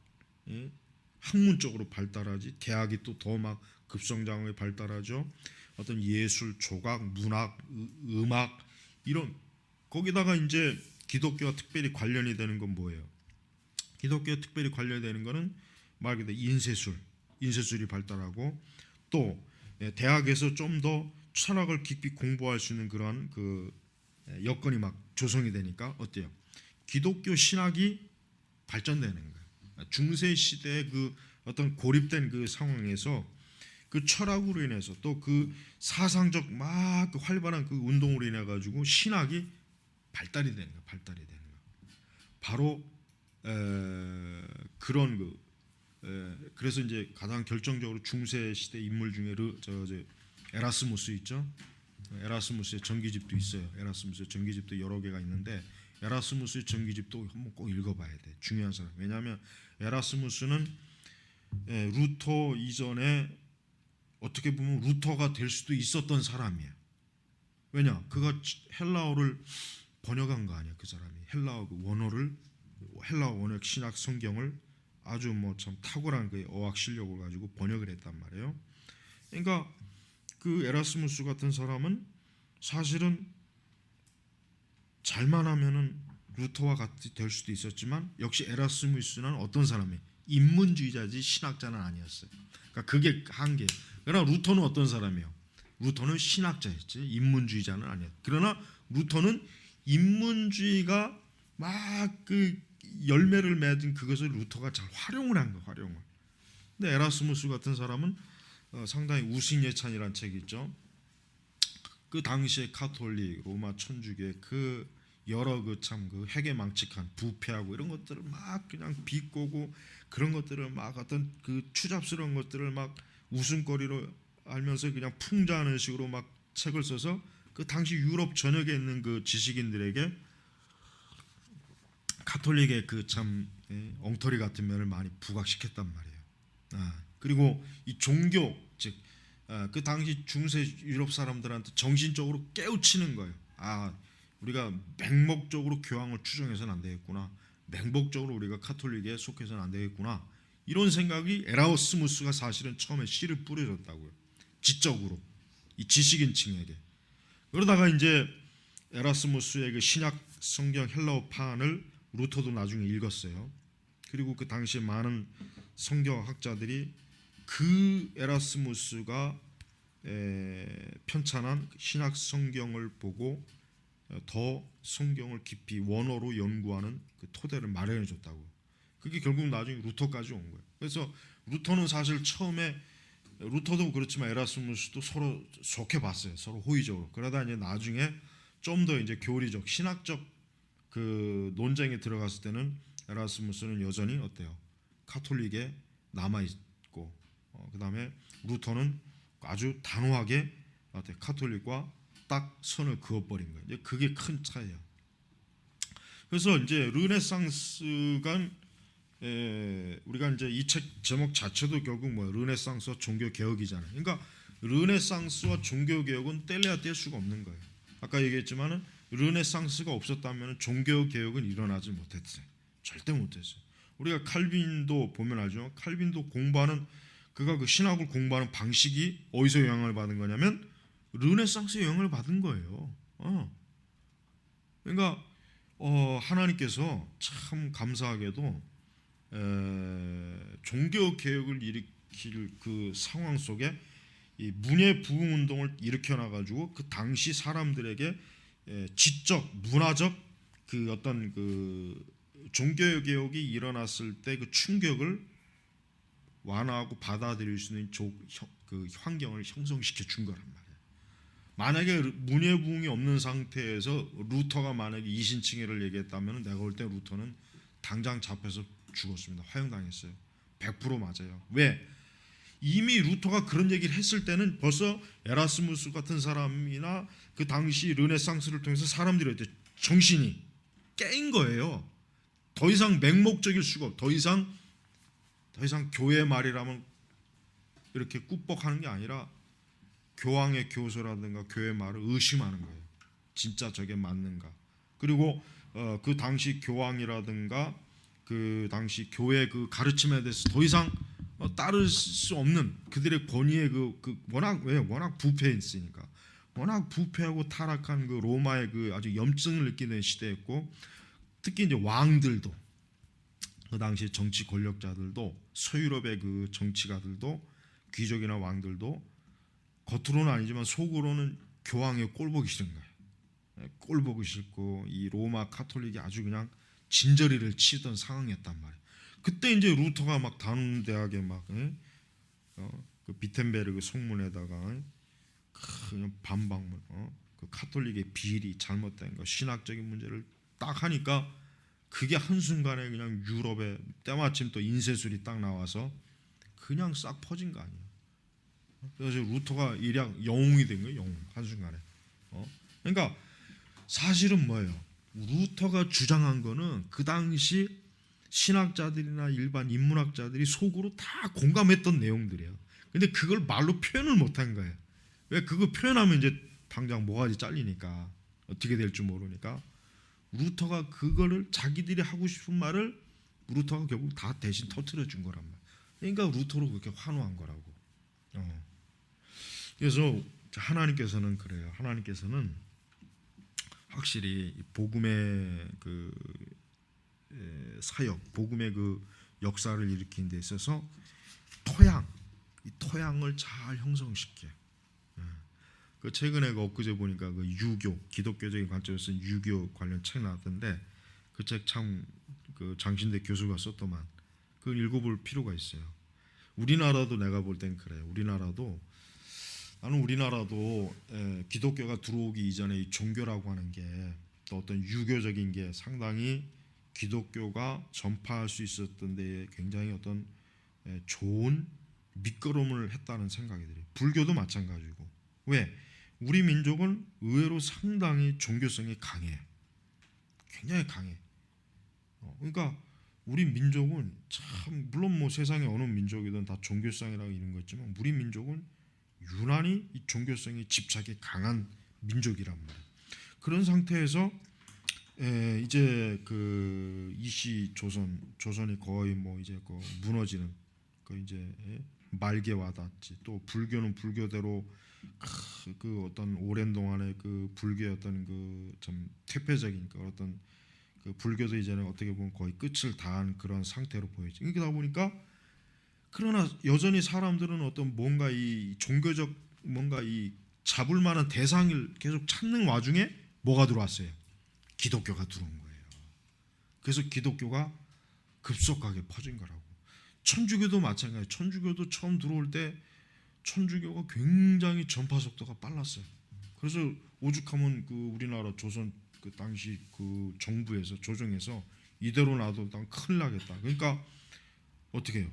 학문적으로 발달하지, 대학이 또 더 막 급성장하게 발달하죠. 어떤 예술, 조각, 문학, 음악 이런 거기다가 이제 기독교와 특별히 관련이 되는 건 뭐예요? 기독교와 특별히 관련이 되는 거는 말 그대로 인쇄술이 발달하고 또 대학에서 좀 더 철학을 깊이 공부할 수 있는 그런 그 여건이 막 조성이 되니까 어때요? 기독교 신학이 발전되는 거예요. 중세 시대의 그 어떤 고립된 그 상황에서 그 철학으로 인해서 또 그 사상적 막 그 활발한 그 운동으로 인해 가지고 신학이 발달이 되는 거예요. 발달이 되는 거예요. 바로 그런 그 그래서 이제 가장 결정적으로 중세 시대 인물 중에 에라스무스 있죠. 에라스무스의 전기집도 있어요. 에라스무스의 전기집도 여러 개가 있는데 에라스무스의 전기집도 한번 꼭 읽어봐야 돼. 중요한 사람. 왜냐하면 에라스무스는 루터 이전에 어떻게 보면 루터가 될 수도 있었던 사람이에요. 왜냐? 그가 헬라어를 번역한 거 아니야. 그 사람이 헬라어 그 원어를 헬라어 원역 신약 성경을 아주 뭐 참 탁월한 그 어학 실력을 가지고 번역을 했단 말이에요. 그러니까 그 에라스무스 같은 사람은 사실은 잘만 하면은 루터와 같이 될 수도 있었지만 역시 에라스무스는 어떤 사람이에요? 인문주의자지 신학자는 아니었어요. 그러니까 그게 한계. 그러나 루터는 어떤 사람이에요? 루터는 신학자였지 인문주의자는 아니야. 그러나 루터는 인문주의가 막 그 열매를 맺은 그것을 루터가 잘 활용을 한 거야. 활용을. 근데 에라스무스 같은 사람은 상당히 우승예찬이라는 책이 있죠. 그 당시에 카톨릭 로마 천주교 그 여러 그 참 그 해괴망측한 부패하고 이런 것들을 막 그냥 비꼬고 그런 것들을 막 어떤 그 추잡스러운 것들을 막 웃음거리로 알면서 그냥 풍자하는 식으로 막 책을 써서 그 당시 유럽 전역에 있는 그 지식인들에게 카톨릭의 그 참 엉터리 같은 면을 많이 부각시켰단 말이에요. 그리고 이 종교 즉 그 당시 중세 유럽 사람들한테 정신적으로 깨우치는 거예요. 우리가 맹목적으로 교황을 추종해서는 안 되겠구나. 맹목적으로 우리가 카톨릭에 속해서는 안 되겠구나. 이런 생각이 에라스무스가 사실은 처음에 씨를 뿌려줬다고요. 지적으로 이 지식인층에게. 그러다가 이제 에라스무스의 그 신약 성경 헬라어판을 루터도 나중에 읽었어요. 그리고 그 당시에 많은 성경학자들이 그 에라스무스가 편찬한 신약 성경을 보고 더 성경을 깊이 원어로 연구하는 그 토대를 마련해 줬다고. 그게 결국 나중에 루터까지 온 거예요. 그래서 루터는 사실 처음에 루터도 그렇지만 에라스무스도 서로 좋게 봤어요. 서로 호의적으로. 그러다 이제 나중에 좀 더 이제 교리적, 신학적 그 논쟁에 들어갔을 때는 에라스무스는 여전히 어때요? 카톨릭에 남아 있고, 그다음에 루터는 아주 단호하게 카톨릭과 딱 선을 그어버린 거예요. 이제 그게 큰 차이야. 그래서 이제 르네상스가 우리가 이제 이 책 제목 자체도 결국 뭐야? 르네상스와 종교 개혁이잖아요. 그러니까 르네상스와 종교 개혁은 뗄래야 뗄 수가 없는 거예요. 아까 얘기했지만은 르네상스가 없었다면 종교 개혁은 일어나지 못했어요. 절대 못했어요. 우리가 칼빈도 보면 알죠. 칼빈도 공부하는 그가 그 신학을 공부하는 방식이 어디서 영향을 받은 거냐면 르네상스의 영향을 받은 거예요. 그러니까 하나님께서 참 감사하게도 종교 개혁을 일으킬 그 상황 속에 이 문예 부흥 운동을 일으켜 놔 가지고 그 당시 사람들에게 지적 문화적 그 어떤 그 종교 개혁이 일어났을 때 그 충격을 완화하고 받아들일 수 있는 그 환경을 형성시켜 준 거란 말이에요. 만약에 문예 부흥이 없는 상태에서 루터가 만약에 이신칭의를 얘기했다면 내가 볼 때 루터는 당장 잡혀서 죽었습니다. 화형당했어요. 100% 맞아요. 왜? 이미 루터가 그런 얘기를 했을 때는 벌써 에라스무스 같은 사람이나 그 당시 르네상스를 통해서 사람들이 정신이 깨인 거예요. 더 이상 맹목적일 수가 없고 더 이상 교회 말이라면 이렇게 꾹뻑하는 게 아니라 교황의 교서라든가 교회 말을 의심하는 거예요. 진짜 저게 맞는가? 그리고 그 당시 교황이라든가 그 당시 교회 그 가르침에 대해서 더 이상 따를 수 없는 그들의 권위의 워낙 부패했으니까 워낙 부패하고 타락한 그 로마의 그 아주 염증을 느끼는 시대였고 특히 이제 왕들도 그 당시 정치 권력자들도 서유럽의 그 정치가들도 귀족이나 왕들도 겉으로는 아니지만 속으로는 교황의 꼴 보기 싫은 거예요. 꼴 보기 싫고 이 로마 카톨릭이 아주 그냥 진저리를 치던 상황이었단 말이에요. 그때 이제 루터가 막 단대하게 막 그 비텐베르그 성문에다가 그냥 반박문 그 카톨릭의 비리 잘못된 거 신학적인 문제를 딱 하니까 그게 한순간에 그냥 유럽에 때마침 또 인쇄술이 딱 나와서 그냥 싹 퍼진 거 아니에요. 그래서 루터가 일약 영웅이 된 거예요. 영웅. 한순간에. 그러니까 사실은 뭐예요? 루터가 주장한 거는 그 당시 신학자들이나 일반 인문학자들이 속으로 다 공감했던 내용들이에요. 근데 그걸 말로 표현을 못한 거예요. 왜? 그거 표현하면 이제 당장 모가지 잘리니까, 어떻게 될지 모르니까 루터가 그거를 자기들이 하고 싶은 말을 루터가 결국 다 대신 터뜨려 준 거란 말이에요. 그러니까 루터로 그렇게 환호한 거라고. 그래서 하나님께서는 그래요. 하나님께서는 확실히 복음의 그 사역, 복음의 그 역사를 일으키는 데 있어서 이 토양을 잘 형성시켜. 그 최근에 엊그제 보니까 그 유교, 기독교적인 관점에서 유교 관련 책 나왔던데 그 책 참 그 장신대 교수가 썼더만 그걸 읽어볼 필요가 있어요. 우리나라도 내가 볼 땐 그래요. 나는 우리나라도 기독교가 들어오기 이전에 이 종교라고 하는 게 또 어떤 유교적인 게 상당히 기독교가 전파할 수 있었던 데에 굉장히 어떤 좋은 밑거름을 했다는 생각이 들어요. 불교도 마찬가지고. 왜? 우리 민족은 의외로 상당히 종교성이 강해. 굉장히 강해. 그러니까 우리 민족은 참, 물론 뭐 세상에 어느 민족이든 다 종교성이라고 이런 거 있지만 우리 민족은 유난히 이 종교성이 집착이 강한 민족이란 말이에요. 그런 상태에서 이제 그 이시 조선이 거의 뭐 이제 그 무너지는 그 이제 말기에 와닿지. 또 불교는 불교대로 그 어떤 오랜 동안의 그 불교의 어떤 그 참 퇴폐적인 그 어떤 그 불교도 이제는 어떻게 보면 거의 끝을 다한 그런 상태로 보이죠. 그러다 보니까 그러나 여전히 사람들은 어떤 뭔가 이 종교적 뭔가 이 잡을 만한 대상을 계속 찾는 와중에 뭐가 들어왔어요? 기독교가 들어온 거예요. 그래서 기독교가 급속하게 퍼진 거라고. 천주교도 마찬가지예요. 천주교도 처음 들어올 때 천주교가 굉장히 전파 속도가 빨랐어요. 그래서 오죽하면 그 우리나라 조선 그 당시 그 정부에서 조정에서 이대로 놔두면 큰일 나겠다. 그러니까 어떻게 해요?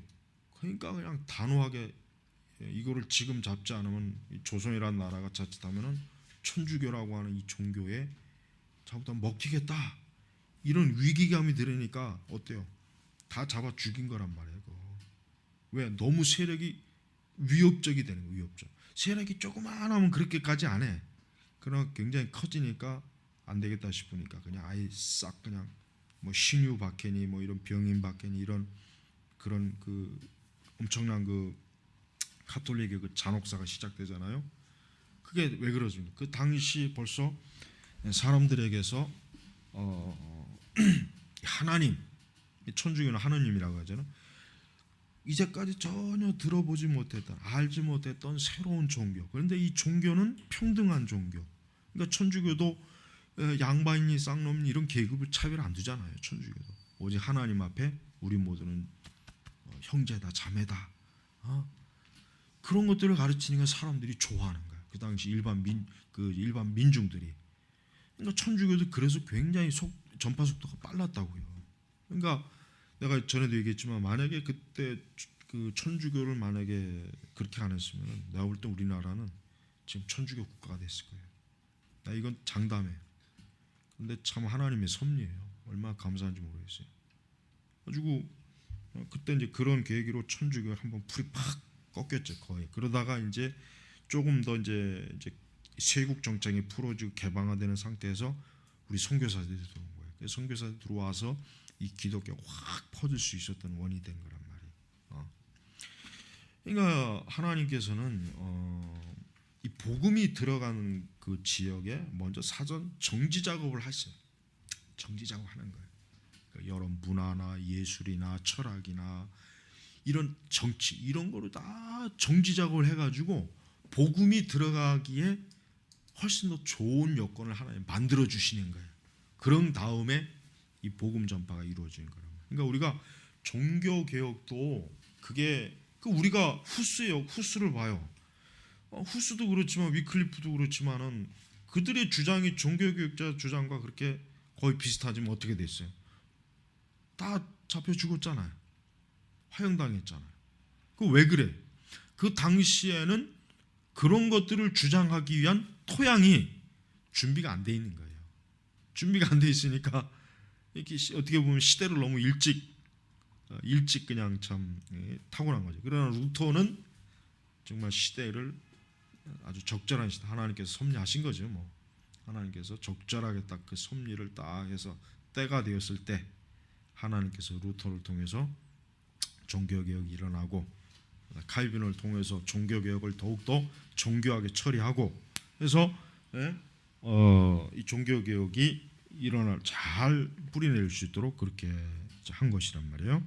그러니까 그냥 단호하게 이거를 지금 잡지 않으면 조선이라는 나라가 자칫하면은 천주교라고 하는 이 종교에 잘못하면 먹히겠다. 이런 위기감이 들으니까 어때요? 다 잡아 죽인 거란 말이에요. 그거. 왜? 너무 세력이 위협적이 되는 거예요. 위협적. 세력이 조그만하면 그렇게까지 안 해. 그러나 굉장히 커지니까 안 되겠다 싶으니까 그냥 아예 싹 그냥 뭐 신유 박해니 뭐 이런 병인 박해니 이런 그런 그 엄청난 그 카톨릭의 그 잔혹사가 시작되잖아요. 그게 왜 그러죠? 그 당시 벌써 사람들에게서 하나님, 천주교는 하나님이라고 하잖아요. 이제까지 전혀 들어보지 못했던, 알지 못했던 새로운 종교. 그런데 이 종교는 평등한 종교. 그러니까 천주교도 양반이니 쌍놈니 이런 계급을 차별 안 두잖아요. 천주교도 오직 하나님 앞에 우리 모두는 형제다, 자매다. 그런 것들을 가르치니까 사람들이 좋아하는 거예요. 그 당시 일반 민중들이. 그러니까 천주교도 그래서 굉장히 전파 속도가 빨랐다고요. 그러니까 내가 전에도 얘기했지만 만약에 그때 그 천주교를 만약에 그렇게 안 했으면 내가 볼 때 우리나라는 지금 천주교 국가가 됐을 거예요. 나 이건 장담해. 근데 참 하나님의 섭리예요. 얼마나 감사한지 모르겠어요. 가지고 그때 이제 그런 계기로 천주교 한번 풀이 팍 꺾였죠. 거의. 그러다가 이제 조금 더 이제 세국 정책이 풀어지고 개방화되는 상태에서 우리 선교사들이 들어온 거예요. 그래서 선교사들이 들어와서 이 기독교가 확 퍼질 수 있었던 원인이 된 거란 말이에요. 그러니까 하나님께서는 이 복음이 들어가는 그 지역에 먼저 사전 정지 작업을 하셔요. 정지 작업하는 거예요. 그러니까 여러 문화나 예술이나 철학이나 이런 정치 이런 거를 다 정지 작업을 해가지고 복음이 들어가기에 훨씬 더 좋은 여건을 하나님 만들어 주시는 거예요. 그런 다음에 이 복음 전파가 이루어지는 거란 말이에요. 그러니까 우리가 종교 개혁도 그게 우리가 후스를 봐요. 후스도 그렇지만 위클리프도 그렇지만은 그들의 주장이 종교 개혁자 주장과 그렇게 거의 비슷하지만 어떻게 됐어요? 다 잡혀 죽었잖아요. 화형당했잖아요. 그 왜 그래? 그 당시에는 그런 것들을 주장하기 위한 토양이 준비가 안 돼 있는 거예요. 준비가 안 돼 있으니까 이렇게 어떻게 보면 시대를 너무 일찍 그냥 참 타고난 거죠. 그러나 루터는 정말 시대를 아주 적절한 시대, 하나님께서 섭리하신 거죠. 뭐 하나님께서 적절하게 딱 그 섭리를 딱 해서 때가 되었을 때 하나님께서 루터를 통해서 종교개혁이 일어나고 칼빈을 통해서 종교개혁을 더욱더 정교하게 처리하고 해서 이 종교개혁이 잘 뿌리낼 수 있도록 그렇게 한 것이란 말이에요.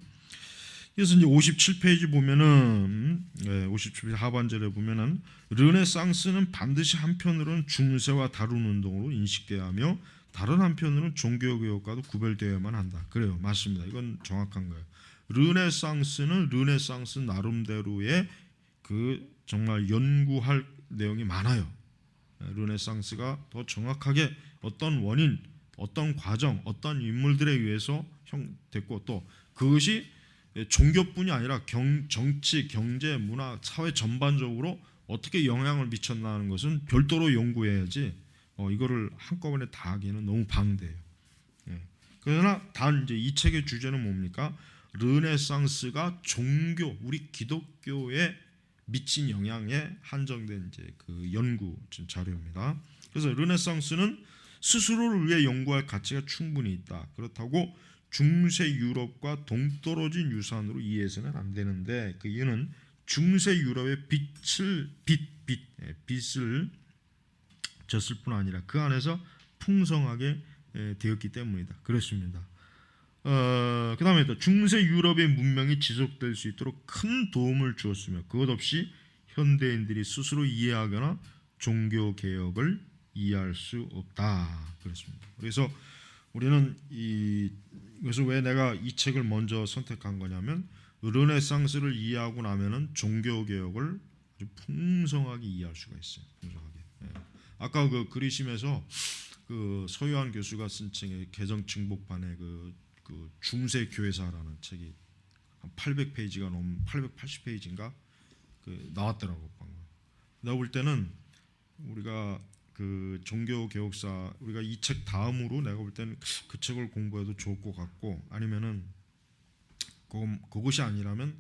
그래서 이제 57페이지 보면은 57페이지 하반절에 보면은 르네상스는 반드시 한편으로는 중세와 다른 운동으로 인식돼야 하며 다른 한편으로는 종교개혁과도 구별되어야만 한다. 그래요, 맞습니다. 이건 정확한 거예요. 르네상스는 르네상스 나름대로의 그 정말 연구할 내용이 많아요. 르네상스가 더 정확하게 어떤 원인, 어떤 과정, 어떤 인물들에 의해서 형됐고 또 그것이 종교뿐이 아니라 정치, 경제, 문화, 사회 전반적으로 어떻게 영향을 미쳤나는 것은 별도로 연구해야지 이거를 한꺼번에 다 하기에는 너무 방대해요. 그러나 단 이제 이 책의 주제는 뭡니까? 르네상스가 종교, 우리 기독교에 미친 영향에 한정된 이제 그 연구 자료입니다. 그래서 르네상스는 스스로를 위해 연구할 가치가 충분히 있다. 그렇다고 중세 유럽과 동떨어진 유산으로 이해해서는 안 되는데 그 이유는 중세 유럽의 빛을 졌을 뿐 아니라 그 안에서 풍성하게 되었기 때문이다. 그렇습니다. 그 다음에 또 중세 유럽의 문명이 지속될 수 있도록 큰 도움을 주었으며 그것 없이 현대인들이 스스로 이해하거나 종교 개혁을 이해할 수 없다. 그렇습니다. 그래서 우리는 그래서 왜 내가 이 책을 먼저 선택한 거냐면 르네상스를 이해하고 나면은 종교 개혁을 아주 풍성하게 이해할 수가 있어요. 풍성하게. 아까 그 그리심에서 그 서유한 교수가 쓴 책의 개정 증복판에 그 중세 교회사라는 책이 한 800페이지가 넘은 880페이지인가 그 나왔더라고 방금. 내가 볼 때는 우리가 그 종교 개혁사 우리가 이 책 다음으로 내가 볼 때는 그 책을 공부해도 좋을 것 같고 아니면은 그것이 아니라면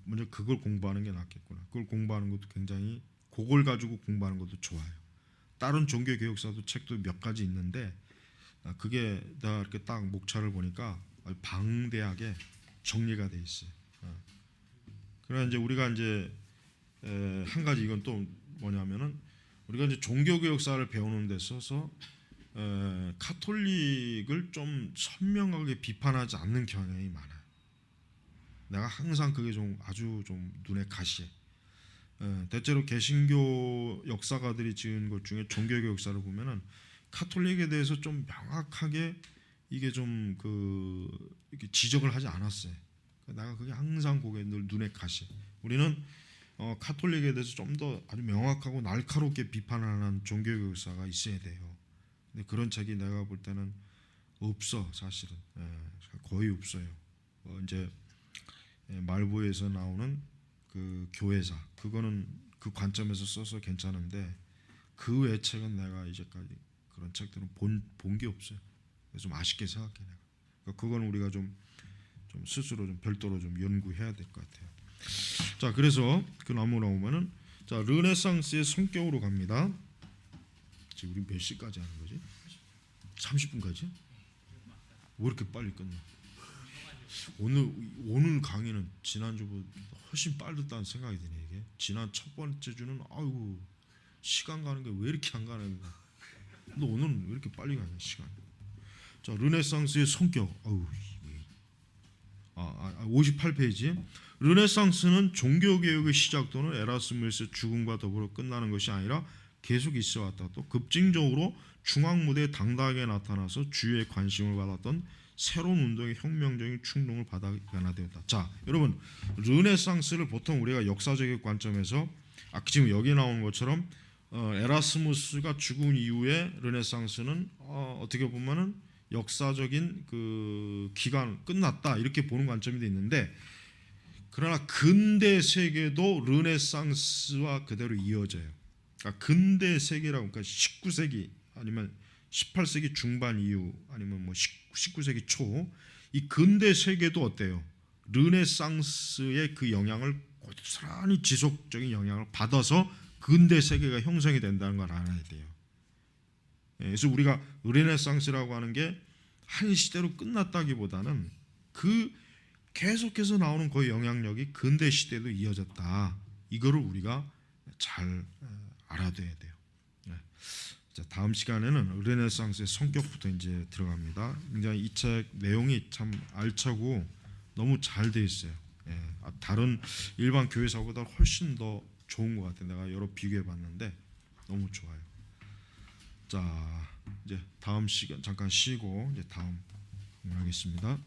먼저 그걸 공부하는 게 낫겠구나. 그걸 공부하는 것도 굉장히 그걸 가지고 공부하는 것도 좋아요. 다른 종교 개혁사도 책도 몇 가지 있는데 그게 다 이렇게 딱 목차를 보니까 방대하게 정리가 돼 있어요. 그러나 이제 우리가 이제 한 가지 이건 또 뭐냐면은 우리가 이제 종교 개혁사를 배우는 데 있어서 카톨릭을 좀 선명하게 비판하지 않는 경향이 많아요. 내가 항상 그게 좀 아주 좀 눈에 가시해. 대체로 개신교 역사가들이 지은 것 중에 종교 개혁사를 보면은 카톨릭에 대해서 좀 명확하게 이게 좀 이렇게 지적을 하지 않았어요. 내가 그게 항상 그게 늘 눈에 가시. 우리는 카톨릭에 대해서 좀 더 아주 명확하고 날카롭게 비판하는 종교교사가 있어야 돼요. 근데 그런 책이 내가 볼 때는 없어 사실은. 거의 없어요. 이제 말보에서 나오는 그 교회사 그거는 그 관점에서 써서 괜찮은데 그 외 책은 내가 이제까지 그런 책들은 본 게 없어요. 그래서 좀 아쉽게 생각해 내가. 그러니까 그건 우리가 좀 스스로 좀 별도로 좀 연구해야 될 것 같아요. 자, 그래서 그 나무로 오면은 자 르네상스의 성격으로 갑니다. 지금 우리 몇 시까지 하는 거지? 30분까지? 왜 이렇게 빨리 끝나? 오늘 강의는 지난주보다 훨씬 빠르다는 생각이 드네. 이게 지난 첫 번째 주는 아이고 시간 가는 게 왜 이렇게 안 가는 거야? 근데 오늘은 왜 이렇게 빨리 가냐 시간? 자 르네상스의 성격. 58페이지. 르네상스는 종교개혁의 시작 또는 에라스무스의 죽음과 더불어 끝나는 것이 아니라 계속 있어왔다. 또 급진적으로 중앙무대에 당당하게 나타나서 주위의 관심을 받았던 새로운 운동의 혁명적인 충동을 받아 변화되었다. 자, 여러분 르네상스를 보통 우리가 역사적인 관점에서 지금 여기 나오는 것처럼 에라스무스가 죽은 이후에 르네상스는 어떻게 보면은 역사적인 그 기간 끝났다 이렇게 보는 관점도 있는데, 그러나 근대 세계도 르네상스와 그대로 이어져요. 그러니까 근대 세계라고, 그러니까 19세기 아니면 18세기 중반 이후 아니면 뭐 19세기 초, 이 근대 세계도 어때요? 르네상스의 그 영향을 고스란히 지속적인 영향을 받아서 근대 세계가 형성이 된다는 걸 알아야 돼요. 그래서 우리가 르네상스라고 하는 게 한 시대로 끝났다기보다는 그 계속해서 나오는 그 영향력이 근대 시대도 이어졌다. 이거를 우리가 잘 알아둬야 돼요. 자, 다음 시간에는 르네상스의 성격부터 이제 들어갑니다. 굉장히 이 책 내용이 참 알차고 너무 잘 돼 있어요. 다른 일반 교회사보다 훨씬 더 좋은 것 같아요. 내가 여러 비교해봤는데 너무 좋아요. 자, 이제 다음 시간 잠깐 쉬고 이제 다음 하겠습니다.